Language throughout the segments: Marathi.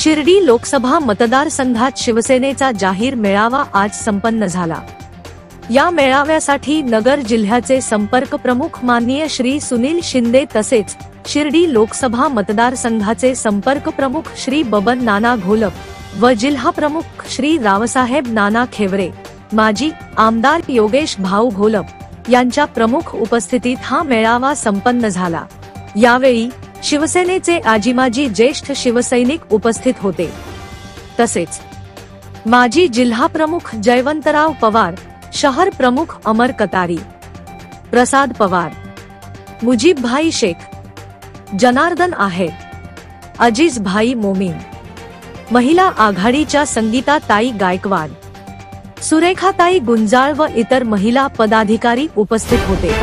शिर्डी लोकसभा मतदारसंघात शिवसेनेचा जाहीर मेळावा आज संपन्न झाला। या मेळाव्यासाठी नगर जिल्ह्याचे संपर्क प्रमुख माननीय श्री सुनील शिंदे तसेच शिर्डी लोकसभा मतदारसंघाचे संपर्क प्रमुख श्री बबन नाना घोलप व जिल्हा प्रमुख श्री रावसाहेब नाना खेवरे, माजी आमदार योगेश भाऊ घोलप यांच्या प्रमुख उपस्थितीत हा मेळावा संपन्न झाला। यावेळी शिवसेनेचे आजीमाजी ज्येष्ठ शिवसैनिक उपस्थित होते। तसेच माजी जिल्हा प्रमुख जयवंतराव पवार, शहर प्रमुख अमर कतारी, प्रसाद पवार, मुजीब भाई शेख, जनार्दन आहेर, अजीज भाई मोमीन, महिला आघाडीच्या संगीता ताई गायकवाड, सुरेखाताई गुंजाळ व इतर महिला पदाधिकारी उपस्थित होते।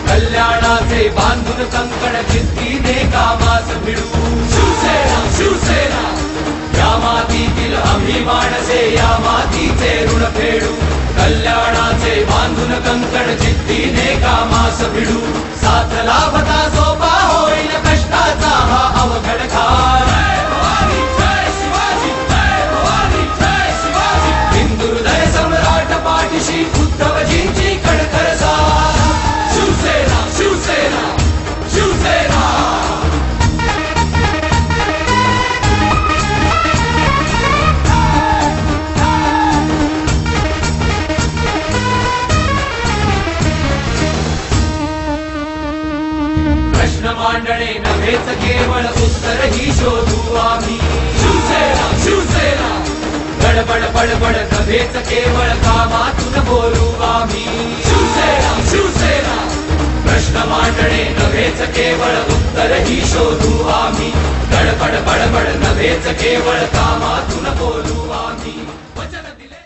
कल्याणाचे बांधून कंकण जिद्दीने कामास भिडू। शिवसेना शिवसेना या मातीतील आम्ही माणसे, या मातीचे ऋण फेडू। कल्याणाचे बांधून कंकण जिद्दीने कामास भिडू। साथ लाभता सोपा होईल कष्टाचा हा अवघड काळ। जय शिवाजी, जय भवानी, जय शिवाजी। हिंदू हृदय सम्राट पाठीशी उद्धवजींची कणखर साथ। शिवसेना शिवसेना शिवसेना प्रश्न मांडणे नव्हेच केवळ उत्तर ही शोधू आम्ही। शिवसेना शिवसेना गडबड बडबड नव्हेच केवळ कामातून बोलू आम्ही। शिवसेना शिवसेना प्रश्न मांडणे नव्हेच केवळ उत्तर ही शोधू आम्ही। गडबड बडबड नव्हेच केवळ कामातून बोलू आम्ही। वचन दिले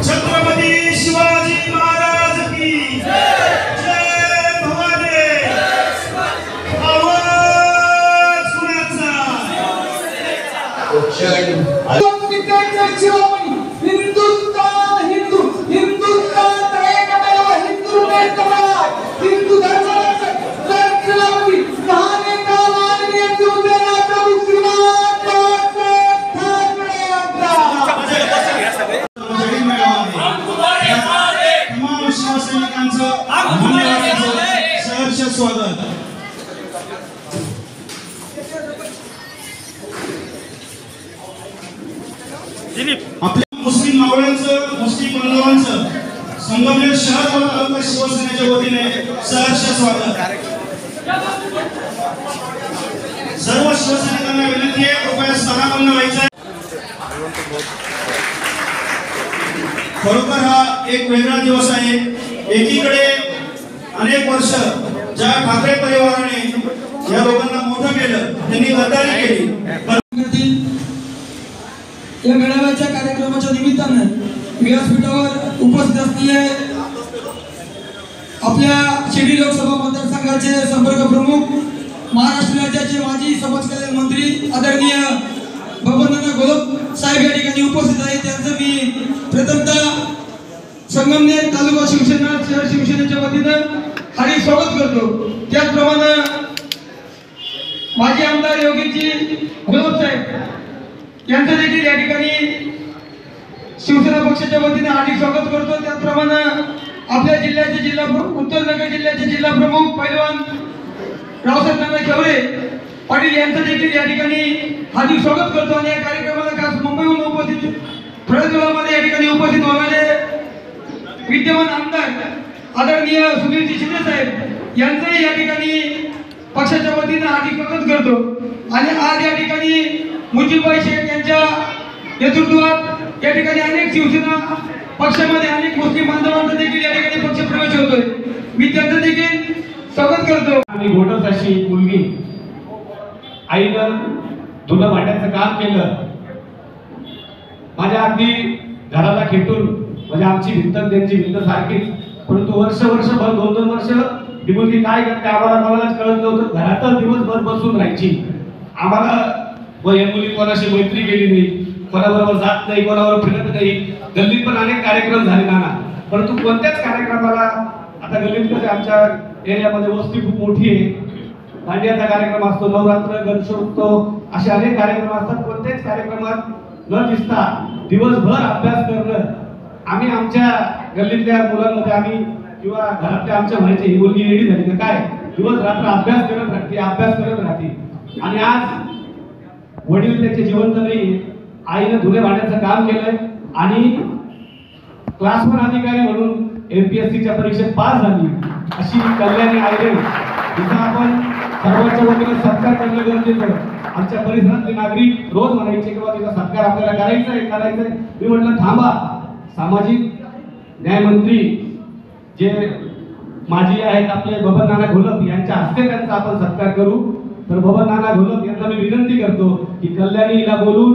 छत्रपती शिवाजी महाराज की जय। जय भवानी। आवाज कुणाचा? हिंदुस्तान हिंदू हिंदुस्तान एकमेव हिंदू नेतृत्व हिंदू धर्माचे सरकारवी कहाणी का माननीय शिवसेना प्रमुख श्रीमान बाळासाहेब ठाकरे तमाम शिवसैनिकांचं धन्यवाद, सहर्ष स्वागत। आपल्या मुस्लिम मावळ्यांचं, मुस्लिम बांधवांचं संगमनेर शहर व तालुका शिवसेनेच्या वतीने सहर्ष स्वागत। सर्व शिवसैनिकांना विनंती आहे, कृपया स्थानापन्न व्हायचं आहे। खरोखर हा एक वेगळा दिवस आहे। एकीकडे अनेक वर्ष ज्या ठाकरे परिवाराने या लोकांना मोठं केलं, त्यांनी गद्दारी केली। या मेळाव्याच्या कार्यक्रमाच्या निमित्ताने व्यासपीठावर उपस्थित असलेले आपल्या शिर्डी लोकसभा मतदारसंघाचे संपर्क प्रमुख, महाराष्ट्र राज्याचे माजी समाज कल्याण मंत्री आदरणीय बबन नाना घोलप साहेब या ठिकाणी उपस्थित आहेत। त्यांचं मी प्रथमतः संगमनेर तालुका शिवसेना शहर शिवसेनेच्या वतीनं हार्दिक स्वागत करतो। त्याचप्रमाणे माजी आमदार योगेशजी घोलप साहेब यांचं देखील या ठिकाणी शिवसेना पक्षाच्या वतीने हार्दिक स्वागत करतो। त्याचप्रमाणे आपल्या जिल्ह्याचे जिल्हा उत्तर नगर जिल्ह्याचे जिल्हा प्रमुख पैलवान रावसाहेब नाना खेवरे पाटील यांचं देखील या ठिकाणी हार्दिक स्वागत करतो। आणि या कार्यक्रमाला खास मुंबईहून उपस्थित प्रदेशमध्ये या ठिकाणी उपस्थित होणारे विद्यमान आमदार आदरणीय सुनील शिंदे साहेब यांचंही या ठिकाणी पक्षाच्या वतीने हार्दिक स्वागत करतो। आणि आज या ठिकाणी मुजीबभाई शेख यांच्या नेतृत्वात या ठिकाणी अनेक शिवसेना पक्षामध्ये अनेक मुस्लिम बांधवांचा देखील या ठिकाणी पक्ष प्रवेश होतोय। मी त्यांचं देखील स्वागत करतो। आणि गोटस अशी मुलगी आईनं धुणं भांड्याचं काम केलं, माझ्या अगदी घराला खेटून म्हणजे आमची भिंत त्यांची भिंत सारखीच, परंतु वर्षभर 2-2 वर्ष ही मुलगी काय करते आम्हालाच कळत नव्हतं। घरातच दिवसभर बसून राहायची। आम्हाला व या मुली कोणाशी मैत्री केली नाही, कोणाबरोबर जात नाही, कोणाबरोबर फिरत नाही। गल्लीत पण अनेक कार्यक्रम झाले नाना, परंतु कोणत्याच कार्यक्रमाला आता गल्लीत कसे आमच्या एरियामध्ये वस्ती खूप मोठी आहे, दांडियाचा कार्यक्रम असतो, नवरात्र, गणेशोत्सव असे अनेक कार्यक्रम असतात। कोणत्याच कार्यक्रमात न दिसता दिवसभर अभ्यास करणं, आम्ही आमच्या गल्लीतल्या मुलांमध्ये आम्ही किंवा घरातल्या आमच्या म्हणायचे ही मुलगी रेडी झाली का काय, दिवस रात्र अभ्यास करत राहते। आणि आज वडील त्याचे जिवंत नाही, आईने धुणे भांड्याचं काम केलंय आणि क्लास 1 अधिकारी म्हणून MPSCच्या परीक्षेत पास झाली अशी कल्याणी आयरे, तिचा आपण सर्वांच्या वतीने सत्कार करणं गरजेचं आहे। आमच्या परिसरातले नागरिक रोज म्हणायचे की तिचा सत्कार आपल्याला करायचा आहे। मी म्हटलं थांबा, सामाजिक न्याय मंत्री जे माजी आहेत आपले बबन नाना घोलप यांच्या हस्ते त्यांचा आपण सत्कार करू। तर बबन नाना घोलप यांना मी विनंती करतो की कल्याणी हिला बोलून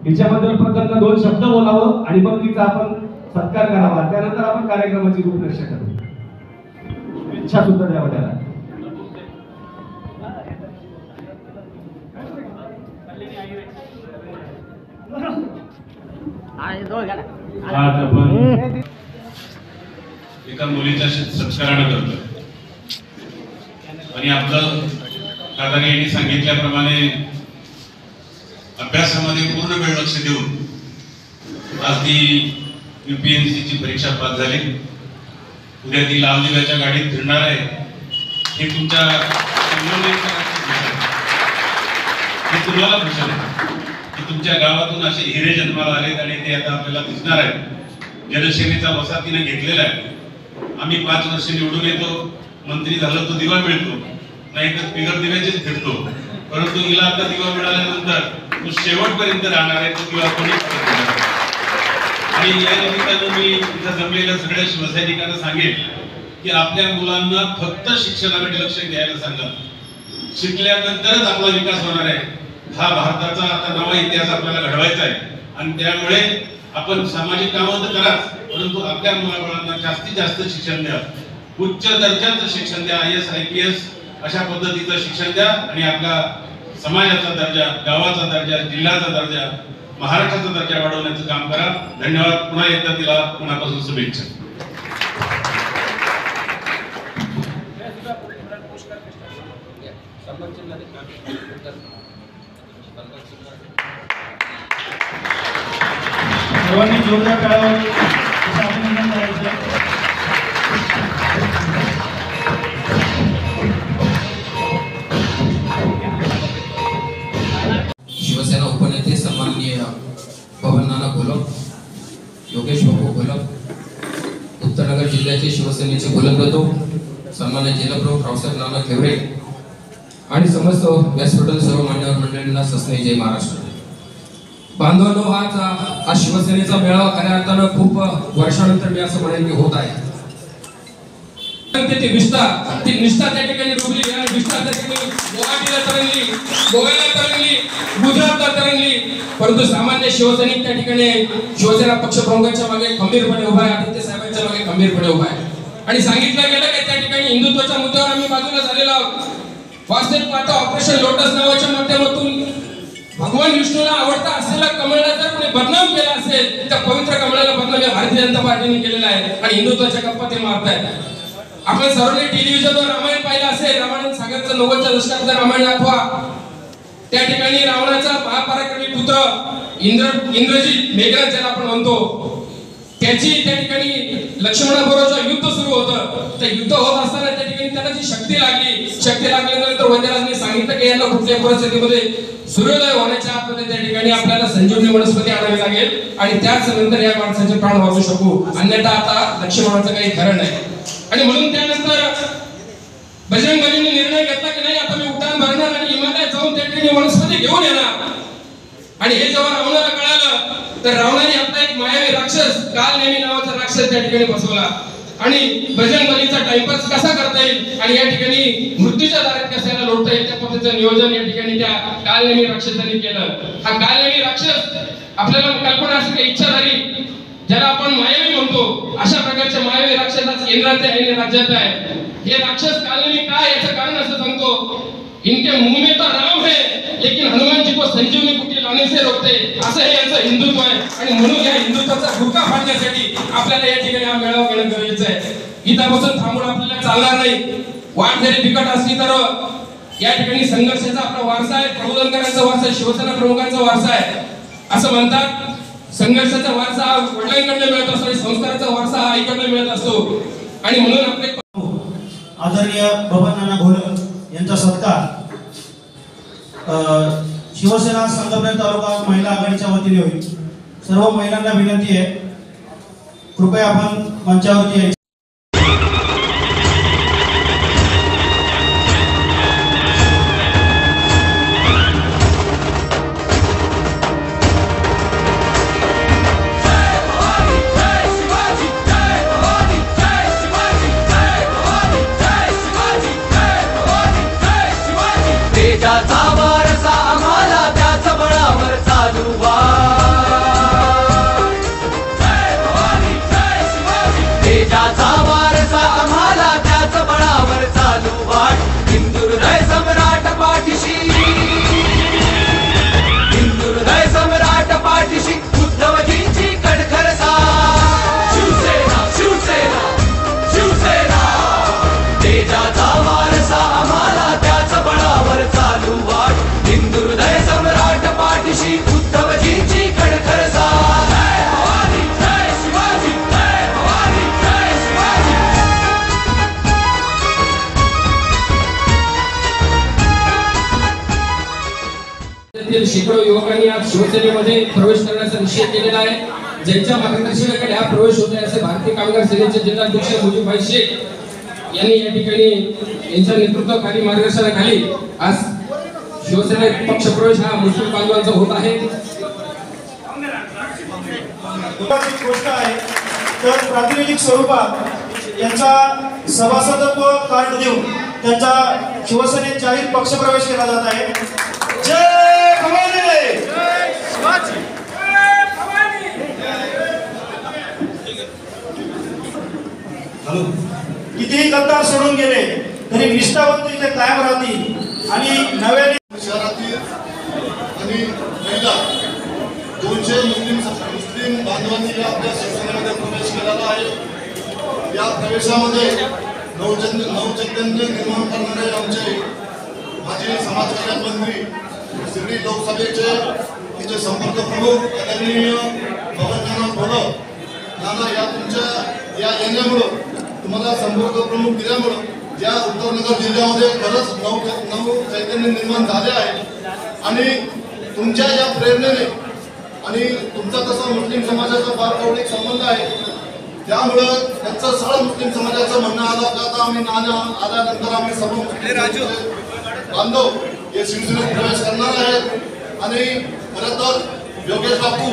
हिच्याबद्दल प्रथम 2 शब्द बोलावं आणि मग तिचा आपण सत्कार करावा, त्यानंतर आपण कार्यक्रमाची रूपरेषा करू। इच्छा सुद्धा द्यावा त्याला। आज आपण एका मुलीच्या सत्कारानं करतो आणि आपलं काकाने यांनी सांगितल्याप्रमाणे अभ्यासामध्ये पूर्ण वेळ लक्ष देऊन आज ती UPSC ची परीक्षा पास झाली। उद्या ती लाल दिव्याच्या गाडीत फिरणार आहे। हे तुमच्या तुम्हाला भूषण आहे की तुमच्या गावातून असे हिरे जन्माला आलेत आणि ते आता आपल्याला दिसणार आहेत। जनसेनेचा वसा तिने घेतलेला आहे। आम्ही 5 वर्ष निवडून येतो, मंत्री झालं तो दिवा मिळतो, नाहीतर बिगर दिव्याचेच फिरतो, परंतु हिला आता दिवा मिळाल्यानंतर तो शेवटपर्यंत राहणार आहे, तो दिवा कोणी आणि या निमित्तानं मी इथं जमलेल्या सगळ्या शिवसैनिकांना सांगेन की आपल्या मुलांना फक्त शिक्षणाकडे लक्ष द्यायला सांगा। शिकल्यानंतरच आपला विकास होणार आहे। हा भारताचा आता नवा इतिहास आपल्याला घडवायचा आहे आणि त्यामुळे आपण सामाजिक कामं तर कराच, परंतु आपल्या मुलाबाळांना जास्तीत जास्त शिक्षण द्या, उच्च दर्जाचं शिक्षण द्या, IAS IPS अशा पद्धतीचं शिक्षण द्या आणि आपल्या समाजाचा दर्जा, गावाचा दर्जा, जिल्ह्याचा दर्जा, महाराष्ट्राचा दर्जा वाढवण्याचं काम करा। धन्यवाद। पुन्हा एकदा तिला मनापासून शुभेच्छा। सर्वांनी जोरदार टाळ्या अभिनंदन करायचं। शिवसेना उपनेते सन्माननीय बबन नाना घोलप, योगेश बाबू घोलप, उत्तरनगर जिल्ह्याचे शिवसेनेचे गोलंदाज सन्माननीय जिल्हाप्रमुख रावसाहेब नाना खेवरे आणि समस्त व्यासपीठातील सर्व मान्यवर मंडळींना सस्ने जय महाराष्ट्र। बांधवांनो, आज शिवसेनेचा मेळावा खऱ्या अर्थानं खूप वर्षानंतर मी असं म्हणेन की होत आहे। ती निष्ठा त्या ठिकाणी रुजली आणि निष्ठा त्या ठिकाणी गुवाहाटीला तरंगली, गोव्याला तरंगली, गुजरातला तरंगली, परंतु सामान्य शिवसैनिक त्या ठिकाणी शिवसेना पक्षप्रमुखांच्या मागे खंबीरपणे उभा आहे, आदित्य साहेबांच्या मागे खंबीरपणे उभा आहे। आणि सांगितलं गेलं की त्या ठिकाणी हिंदुत्वाच्या मुद्द्यावर आम्ही बाजूला झालेलो आहोत। वास्तविक आता ऑपरेशन लोटस नावाच्या माध्यमातून भगवान विष्णूला आवडता असलेला कमळला जर कोणी बदनाम केला असेल, त्या पवित्र कमळाला बदनाम भारतीय जनता पार्टीने केलेला आहे आणि हिंदुत्वाच्या गप्पा ते मारतायत। आपण सर्वांनी टेलिव्हिजनवर रामायण पाहिलं असेल, रामायण सागरचं 90च्या दशकातलं रामायण आठवा। त्या ठिकाणी रावणाचा महापराक्रमी पुत्र इंद्रजित मेघनाद ज्याला आपण म्हणतो, त्याची त्या ठिकाणी लक्ष्मणाबरोबर युद्ध सुरू होतं। त्या युद्ध होत असताना त्या ठिकाणी त्याला जी शक्ती लागल्यानंतर वैद्यराजांनी सांगितलं की यांना कुठल्याही परिस्थितीमध्ये सूर्योदय होण्याच्या आतमध्ये त्या ठिकाणी आपल्याला संजीवनी वनस्पती आणावी लागेल आणि त्याच नंतर या माणसाचे प्राण वाचू शकू, अन्यथा आता लक्ष्मणाचं काही खरं नाही। आणि म्हणून त्यानंतर बजरंग बलींनी निर्णय घेतला की नाही, आता मी त्या ठिकाणी वनस्पती घेऊन येणार. आणि हे जेव्हा रावणाला कळालं तर रावणाने आपला एक मायावी राक्षस काल नेमी नावाचा राक्षस त्या ठिकाणी बसवला आणि बजरंगबलीचा टाइमपास कसा करता येईल आणि या ठिकाणी मृत्यूच्या दारात कशाला लोटता येईल त्या पद्धतीचं नियोजन या ठिकाणी त्या कालनेमी राक्षसाने केलं. हा कालनेमी राक्षस आपल्याला कल्पना अशी काही इच्छा झाली ज्याला आपण मायावी म्हणतो अशा प्रकारच्या मायावी राक्षसाचा इंद्राचे आहे राज्यात आहे. हे राक्षस कालनेमी काय याचं कारण असं सांगतो, इनके मुंह में तो राम है लेकिन हनुमान जी को संजीवनी बुटी लाने से रोकते, असं हे यांचं हिंदुत्व आहे. आणि म्हणून या हिंदुत्वाचा भुका फाडण्यासाठी आपल्याला या ठिकाणी हा मेळावा घेणं गरजेचं आहे. इथपासून थांबून आपल्याला चालणार नाही. वाट जरी बिकट असली तर या ठिकाणी संघर्षाचा आपला वारसा आहे, प्रबोधनकारांचा वारसा आहे, शिवसेना प्रमुखांचा वारसा आहे. असं म्हणतात संघर्षाचा वारसा हा वडिलांकडनं मिळत असतो आणि संस्काराचा वारसा हा आईकडनं मिळत असतो. आणि म्हणून आपले आदरणीय बबननाना घोलप यांचा सत्कार शिवसेना संगमनेर तालुका महिला आघाडीच्या वतीने होईल. सर्व महिलांना विनंती आहे कृपया आपण मंचावरती यायचे. तेजाचा वारसा आम्हाला त्याच बळावर चालू तेजाचा वारसा आम्हाला त्याच बळावर चालू वाट. हिंदुहृदय सम्राट पाठीशी, हिंदुहृदय सम्राट पाठीशी उद्धवजींची कडखर साथ. शिवसेना शिवसेना शिवसेना तेजाचा वारसा आम्हाला त्याच बळावर चालू वाट. हिंदुहृदय सम्राट पाठीशी उद्धवजींची कडखर साथ. जय भवानी जय शिवाजी, जय भवानी जय शिवाजी. राज्यातील शेकडो युवकांनी आज शिवसेनेमध्ये प्रवेश करण्याचा निश्चय केलेला आहे. ज्यांच्या मार्गदर्शनाखाली हा प्रवेश होत आहे असे भारतीय कामगार सेनेचे जिल्हाध्यक्ष मुजीबभाई शेख यांनी या ठिकाणी यांच्या नेतृत्वाखाली मार्गदर्शनाखाली आज शिवसेना पक्षप्रवेश हा मुस्लिम बांधवांचा होत आहे. गोष्ट आहे तर प्रातिनिधिक स्वरूपात यांचा सभासदत्व कार्ड देऊन त्यांचा शिवसेनेत जाहीर पक्षप्रवेश केला जात आहे. जय भवानी, जय शिवाजी. कितीही गद्दार सोडून गेले तरी निष्ठावंत इथे कायम राहतील आणि नव्याने शहरातील आणि महिला 200 मुस्लिम बांधवांनी आपल्या शिवसेनेमध्ये प्रवेश केलेला आहे. या प्रवेशामध्ये नवचैतन्य निर्माण करणारे आमचे माजी समाज कल्याण मंत्री शिर्डी लोकसभेचे तिचे संपर्क प्रमुख आदरणीय बबननाना घोलप यांना या तुमच्या या येण्यामुळं तुम्हाला संपर्क प्रमुख दिल्यामुळं या उत्तरनगर जिल्ह्यामध्ये खरंच नव चैतन्य निर्माण झाले आहे. आणि तुमच्या या प्रेरणेने आणि तुमचा तसा मुस्लिम समाजाचा फार कौलिक संबंध आहे त्यामुळं त्यांचं सगळं मुस्लिम समाजाचं म्हणणं आलं की आता आम्ही आल्यानंतर आम्ही सर्व बांधव हे शिवसेनेत प्रवेश करणार आहेत. आणि खरं तर योगेश बापू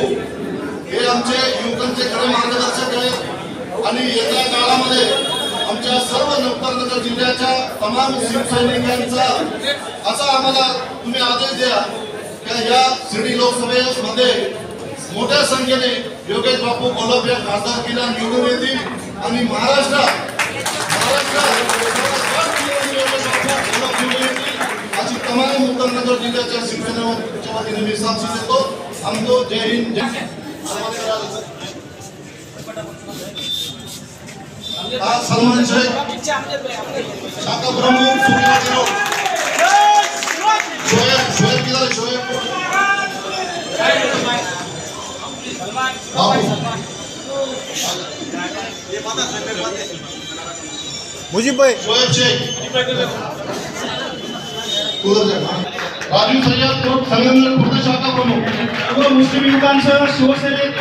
हे आमचे युवकांचे खरे मार्गदर्शक आहेत आणि येत्या काळामध्ये आमच्या सर्व उत्तरनगर जिल्ह्याच्या तमाम शिवसैनिकांचा असा आम्हाला तुम्ही आदेश द्या की या शिर्डी लोकसभेमध्ये मोठ्या संख्येने योगेश बापू घोलप या खासदारकीला निवडून येतील आणि महाराष्ट्रात अशी तमाम उत्तरनगर जिल्ह्याच्या शिवसेनेच्या वतीने मी साक्षी देतो. आमचो जय हिंद जय सलमान शेख शाखा प्रमुख शोएब किधर है? शोएब मुझे भाई शोएब शेख राजू सय्यद संगमनेर खुर्द शाखा प्रमुख. सर्व मुस्लिम युवकांसह शिवसेनेत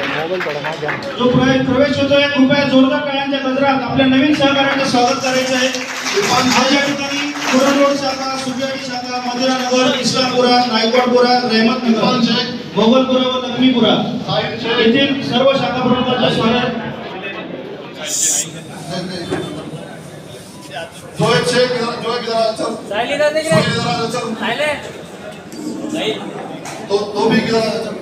जो प्रवेश होतोय कृपया जोरदार टाळ्यांच्या गजरात आपल्या नवीन सहकार्याचं स्वागत करायचं आहे. आज या ठिकाणी कुरणोड शाखा, सुरगाडी शाखा, मदिरानगर, इस्लामपुरा, नायकवाडपुरा, रहमतनगर, मोगलपुरा व लक्ष्मीपुरा येथील सर्व शाखा प्रमुखांचे स्वागत. जोएब शेख जोएब इधर चल साइली इधर चल साइले तो भी इधर चल.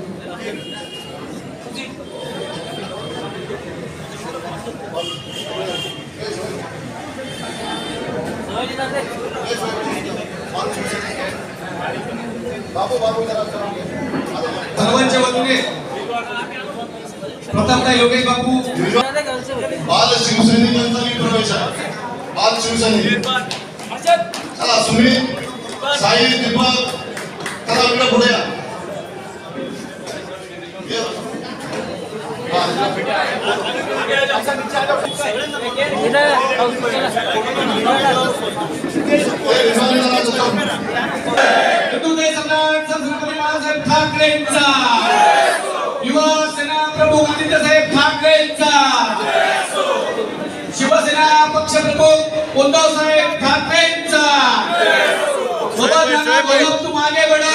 बाबू बाबू इधर सर्वांच्या वतीने प्रथमतः योगेश बापू बाल शिवसैनिकांचा प्रवेश आहे. बाल शिवसैनिक चला सुमित साई दीपक चला इकडे पुढे या. हिंदुत्व सम्राट छत्रपती बाळासाहेब ठाकरेंचा, युवा सेना प्रमुख आदित्यसाहेब ठाकरेंचा, शिवसेना पक्ष प्रमुख उद्धव साहेब ठाकरेंचा. तुम आगे बढ़ो.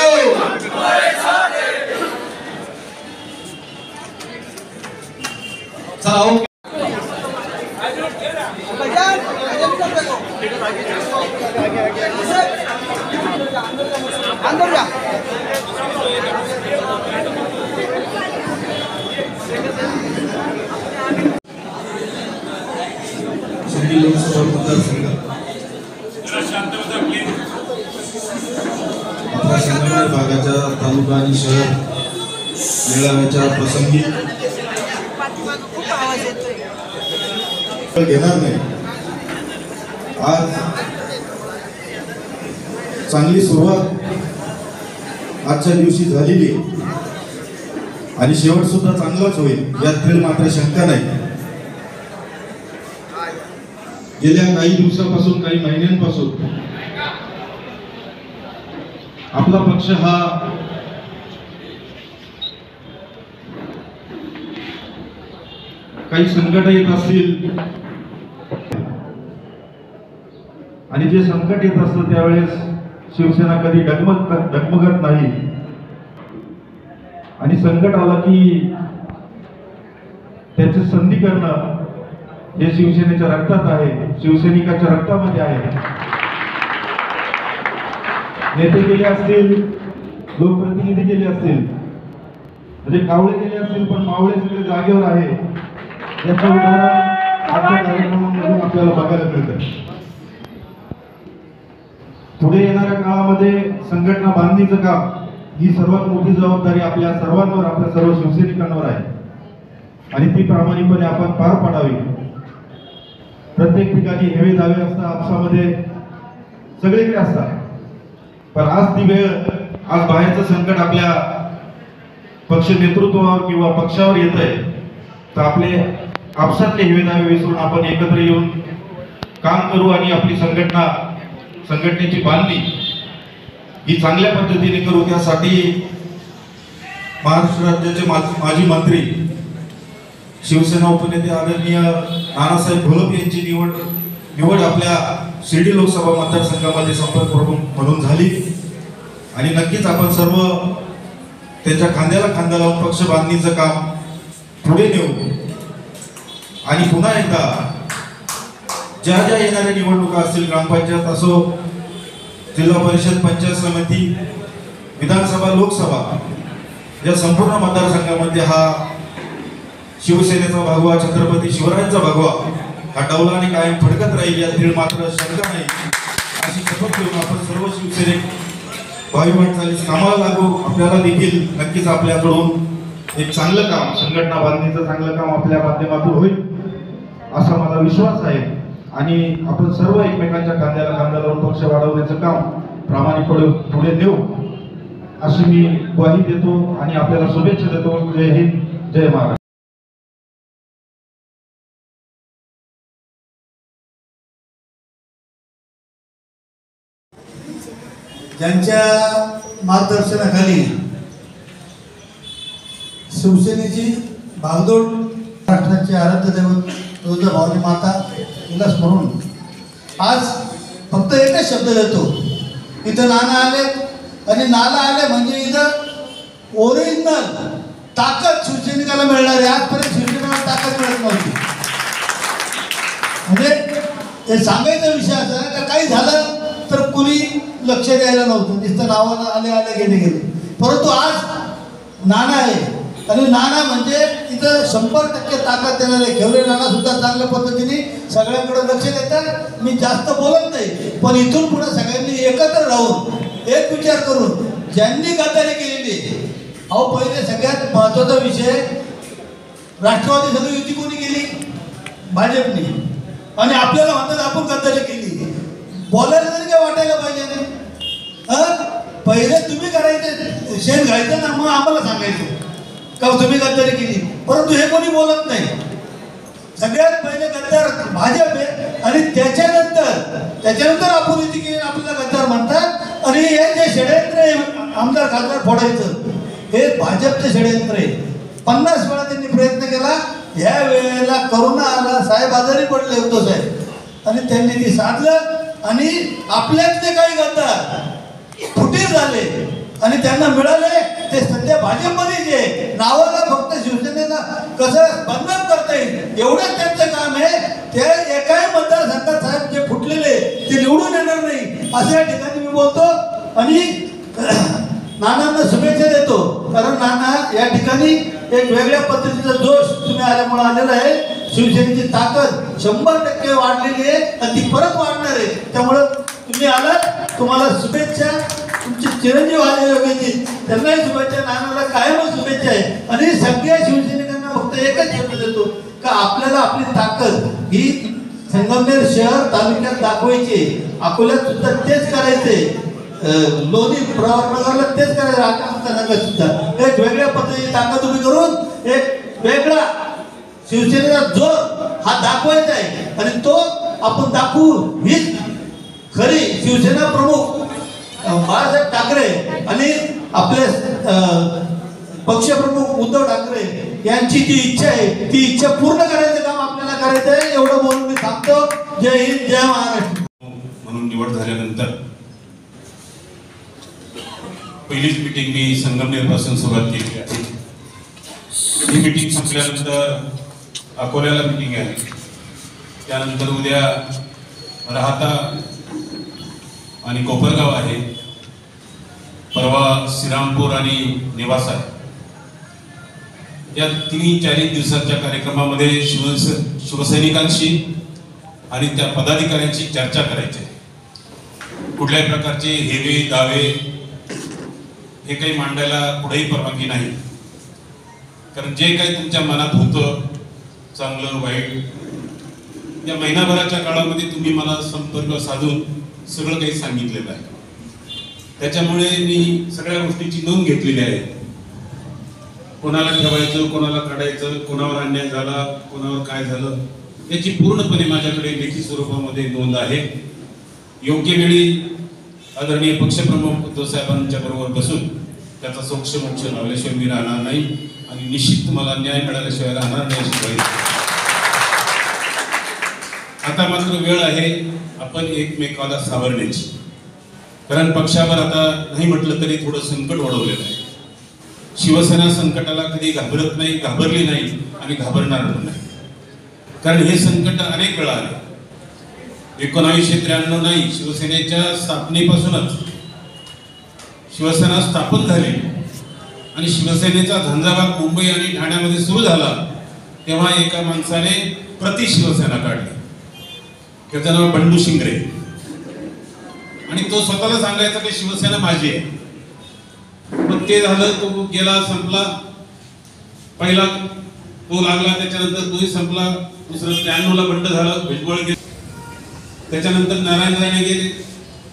चला अंदर जा. शिर्डी लोकसभा मतदारसंघ संगमनेर भागाच्या तालुका आणि शहर मेळाव्याच्या प्रसंगी घेणार नाही. आज चांगली सुरुवात आजच्या दिवशी झालेली आणि शेवट सुद्धा चांगलाच होईल यात थेट मात्र शंका नाही. गेल्या काही दिवसापासून काही महिन्यांपासून आपला पक्ष हा काही संकट येत असतील आणि जे संकट येत असतं त्यावेळेस शिवसेना कधी डगमगत नाही आणि संकट आला की त्याची संधी करणं हे शिवसेनेच्या रक्तात आहे, शिवसैनिकाच्या रक्तामध्ये आहे. नेते गेले असतील, लोकप्रतिनिधी गेले असतील, म्हणजे कावळे गेले असतील, पण मावळे सगळे जागेवर आहे. याचं उदाहरण आजच्या कार्यक्रमामधून आपल्याला बघायला मिळतं. पुढे येणाऱ्या काळामध्ये संघटना बांधणीचं काम ही सर्वात मोठी जबाबदारी आपल्या सर्वांवर, आपल्या सर्व शिवसैनिकांवर आहे आणि ती प्रामाणिकपणे आपण पार पाडावी. प्रत्येक ठिकाणी हेवे दावे असतात, आपसामध्ये सगळीकडे असतात, पण आज ती वेळ, आज बाहेरचं संकट आपल्या पक्ष नेतृत्वावर किंवा पक्षावर येत आहे, तर आपले आपसातले हेवे दावे विसरून आपण एकत्र येऊन काम करू आणि आपली संघटनेची बांधणी ही चांगल्या पद्धतीने करू. त्यासाठी महाराष्ट्र राज्याचे माजी मंत्री, शिवसेना उपनेते आदरणीय नानासाहेब घोलप यांची निवड आपल्या शिर्डी लोकसभा मतदारसंघामध्ये संपर्क प्रमुख म्हणून झाली आणि नक्कीच आपण सर्व त्याच्या खांद्याला खांदा लावून पक्ष बांधणीचं काम पुढे नेऊ आणि पुन्हा एकदा ज्या ज्या येणाऱ्या निवडणुका असतील, ग्रामपंचायत असो, जिल्हा परिषद, पंचायत समिती, विधानसभा, लोकसभा, या संपूर्ण मतदारसंघामध्ये हा शिवसेनेचा भगवा, छत्रपती शिवरायांचा भगवा हा डौलाने कायम फडकत राहील यात दीड मात्र शंका नाही. अशी शपथ घेऊन आपण सर्व शिवसैनिक भावी वाटचालीस कामाला लागू. आपल्याला देखील नक्कीच आपल्याकडून एक चांगलं काम, संघटना बांधणीचं चांगलं काम आपल्या माध्यमातून होईल असा मला विश्वास आहे आणि आपण सर्व एकमेकांच्या खांद्याला खांदा लावून पक्ष वाढवण्याचं काम प्रामाणिकपणे पुढे नेऊ अशी मी ग्वाही देतो आणि आपल्याला शुभेच्छा देतो. जय हिंद, जय महाराष्ट्र. ज्यांच्या मार्गदर्शनाखाली शिवसेनेची भागदौड, राष्ट्राचे आराध्य दैवत तुळजाभवानी माता हिला स्मरून आज फक्त एकच शब्द देतो, इथं नाना आले आणि नाना आले म्हणजे इथं ओरिजिनल ताकद शिवसैनिकाला मिळणार आहे. आजपर्यंत शिवसेनेला ताकद मिळत नव्हती. म्हणजे ते सांगायचा विषय असा का काही झालं तर कुणी लक्ष द्यायला नव्हतं, नुसतं नावाला आले आले गेले गेले. परंतु आज नाना आहे आणि नाना म्हणजे इथं 100% ताकद देणारे खेवरे नाना सुद्धा चांगल्या पद्धतीने सगळ्यांकडे लक्ष देतात. मी जास्त बोलत नाही, पण इथून पुढे सगळ्यांनी एकत्र राहून एक विचार करून ज्यांनी गद्दारी केलेली आहे. अहो पहिले सगळ्यात महत्वाचा विषय, राष्ट्रवादी सगळी युती कोणी केली? भाजपने. आणि आपल्याला म्हणतात आपण गद्दारी केली. बोलायला तरी काय वाटायला पाहिजे? पहिले तुम्ही करायचे, शेण घायचं ना, मग आम्हाला सांगायचं का तुम्ही गद्दारी केली. परंतु हे कोणी बोलत नाही. सगळ्यात पहिले गद्दार भाजप आहे आणि त्याच्यानंतर आपण युती केली आपल्याला गद्दार म्हणतात. आणि हे जे षडयंत्र आहे आमदार खासदार फोडायचं, हे भाजपचं षडयंत्र आहे. 50 वेळा त्यांनी प्रयत्न केला. ह्या वेळेला करोना आला, साहेब आजारी पडले उद्धव साहेब, आणि त्यांनी ती साधलं. आणि आपल्यातले काही गद्दार फुटीर झाले आणि त्यांना मिळाले ते सध्या भाजपमध्ये जे नावाला फक्त शिवसेनेला कसं बदनाम करता येईल एवढंच त्यांचं काम आहे. ते एकाही मतदारसंघात साहेब जे फुटलेले ते निवडून येणार नाही असं या ठिकाणी मी बोलतो. आणि नानांना शुभेच्छा देतो, कारण नाना या ठिकाणी एक वेगळ्या पद्धतीचा जोश तुम्ही आल्यामुळे आलेला आहे. शिवसेनेची ताकद 100% वाढलेली आहे आणि ती परत वाढणार आहे. त्यामुळं तुम्ही आलात, तुम्हाला शुभेच्छा. तुमचे चिरंजीव आले योगेजी, त्यांनाही शुभेच्छा. नानाला कायमच शुभेच्छा आहे. आणि सगळ्या शिवसैनिकांना फक्त एकच शब्द देतो का आपल्याला आपली ताकद ही संगमनेर शहर तालुक्यात दाखवायची. अकोल्यात सुद्धा तेच करायचे, लोणी प्रवारनगरला तेच करायचं, आकांक्षा सुद्धा एक वेगळ्या पद्धतीची ताकद उभी करून एक वेगळा शिवसेनेचा जोर हा दाखवायचा आहे. आणि तो आपण दाखवू. हीच खरी शिवसेना प्रमुख बाळासाहेब ठाकरे आणि आपले पक्षप्रमुख उद्धव ठाकरे यांची जी इच्छा आहे ती इच्छा पूर्ण करायचं काम आपल्याला करायचं आहे. एवढं बोलून मी थांबतो. जय हिंद, जय महाराष्ट्र. म्हणून निवड झाल्यानंतर पहिलीच मीटिंग मी संगमनेर पासून सुरुवात केली आहे. ही मीटिंग संपल्यानंतर अकोल्याला मीटिंग आहे, त्यानंतर उद्या राहता आणि कोपरगाव आहे, परवा श्रीरामपूर आणि निवासा. या 3-4 दिवसाच्या कार्यक्रमामध्ये शिवसैनिकांशी आणि त्या पदाधिकाऱ्यांची चर्चा करायची. कुठल्याही प्रकारचे हेवे दावे हे काही मांडायला कुठेही परवानगी नाही. कारण जे काही तुमच्या मनात होतं चांगलं वाईट, या महिनाभराच्या काळामध्ये तुम्ही मला संपर्क साधून सगळं काही सांगितलेलं आहे. त्याच्यामुळे मी सगळ्या गोष्टीची नोंद घेतलेली आहे. कोणाला ठेवायचं, कोणाला काढायचं, कोणावर अन्याय झाला, कोणावर काय झालं, याची पूर्णपणे माझ्याकडे लेखी स्वरूपामध्ये नोंद आहे. योग्य वेळी आदरणीय पक्षप्रमुख उद्धव साहेबांच्या बरोबर बसून त्याचा सोक्षमोक्ष लावल्याशिवाय मी राहणार नाही आणि निश्चित मला न्याय मिळाल्याशिवाय राहणार नाही अशी ग्वाही. आता मात्र वेळ आहे आपण एकमेकाला सावरण्याची. कारण पक्षावर आता नाही म्हटलं तरी थोडं संकट ओढवलेलं आहे. शिवसेना संकटाला कधी घाबरत नाही, घाबरली नाही आणि घाबरणार नाही. कारण हे संकट अनेक वेळा आले. 1993 नाही, शिवसेनेच्या स्थापनेपासूनच शिवसेना स्थापन झाली आणि शिवसेनेचा झंझावात मुंबई आणि ठाण्यामध्ये सुरू झाला तेव्हा एका माणसाने प्रति शिवसेना काढली. त्याचं नाव बंडू शिंगरे. आणि तो स्वतःला सांगायचा की शिवसेना माझी आहे. मग ते झालं, तो गेला, संपला. पहिला तो लागला, त्याच्यानंतर तोही संपला. दुसरं 93 ला बंड झालं, भुजबळ गेले. त्याच्यानंतर नारायण राणे गेले.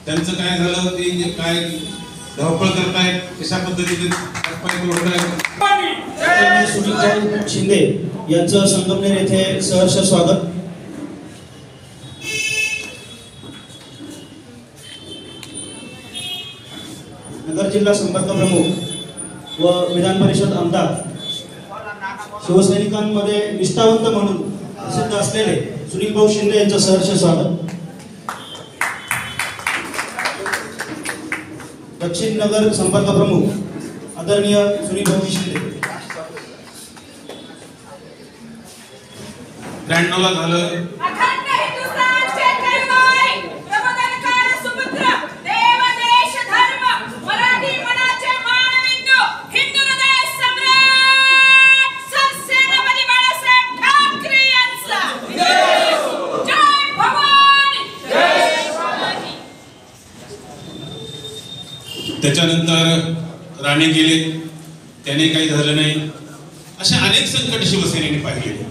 त्यांचं काय झालं, ते काय धावपळ करतायत, कशा पद्धतीने सुनील शिंदे यांचं संगमनेर येथे सहर्ष स्वागत. नगर जिल्हा संपर्क प्रमुख व विधान परिषद आमदार, शिवसैनिकांमध्ये निष्ठावंत म्हणून प्रसिद्ध असलेले सुनील भाऊ शिंदे यांचं सहर्ष स्वागत. दक्षिण नगर संपर्क प्रमुख आदरणीय सुनील भाऊ शिंदे. 93 ला झालं. त्याच्यानंतर राणे गेले, त्याने काही झालं नाही. असे अनेक संकट शिवसेनेने पाहिले.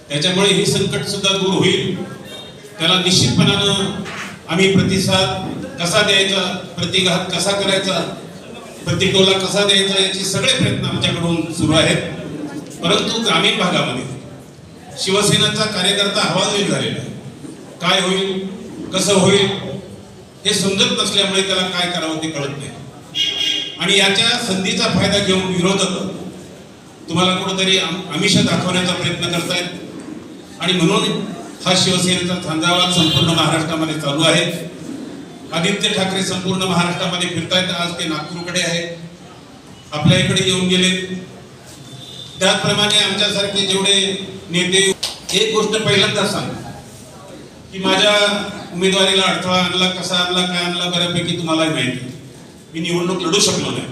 त्याच्यामुळे हे संकट सुद्धा दूर होईल. त्याला निश्चितपणानं आम्ही प्रतिसाद कसा द्यायचा, प्रतिघात कसा करायचा, प्रतिटोला कसा द्यायचा याचे सगळे प्रयत्न आमच्याकडून सुरू आहेत. परंतु ग्रामीण भागामध्ये शिवसेनेचा कार्यकर्ता हवालदिल झालेला आहे. काय होईल, कसं होईल हे समजत नसल्यामुळे त्याला काय करावं ते कळत नाही. आणि याच्या संधीचा फायदा घेऊन विरोधक तुम्हाला कुठेतरी आमिष दाखवण्याचा प्रयत्न करतायत. आणि म्हणून हा शिवसेनेचा झंझावात संपूर्ण महाराष्ट्रामध्ये चालू आहे. आदित्य ठाकरे संपूर्ण महाराष्ट्रामध्ये फिरतायत. आज ते नागपूरकडे आहेत, आपल्या इकडे येऊन गेले. त्याचप्रमाणे आमच्यासारखे जेवढे नेते, एक गोष्ट पहिल्यांदा सांग की माझ्या उमेदवारीला अडथळा आणला, कसा आणला, काय आणला, बऱ्यापैकी तुम्हालाही माहिती. मी निवडणूक लढू शकलो नाही.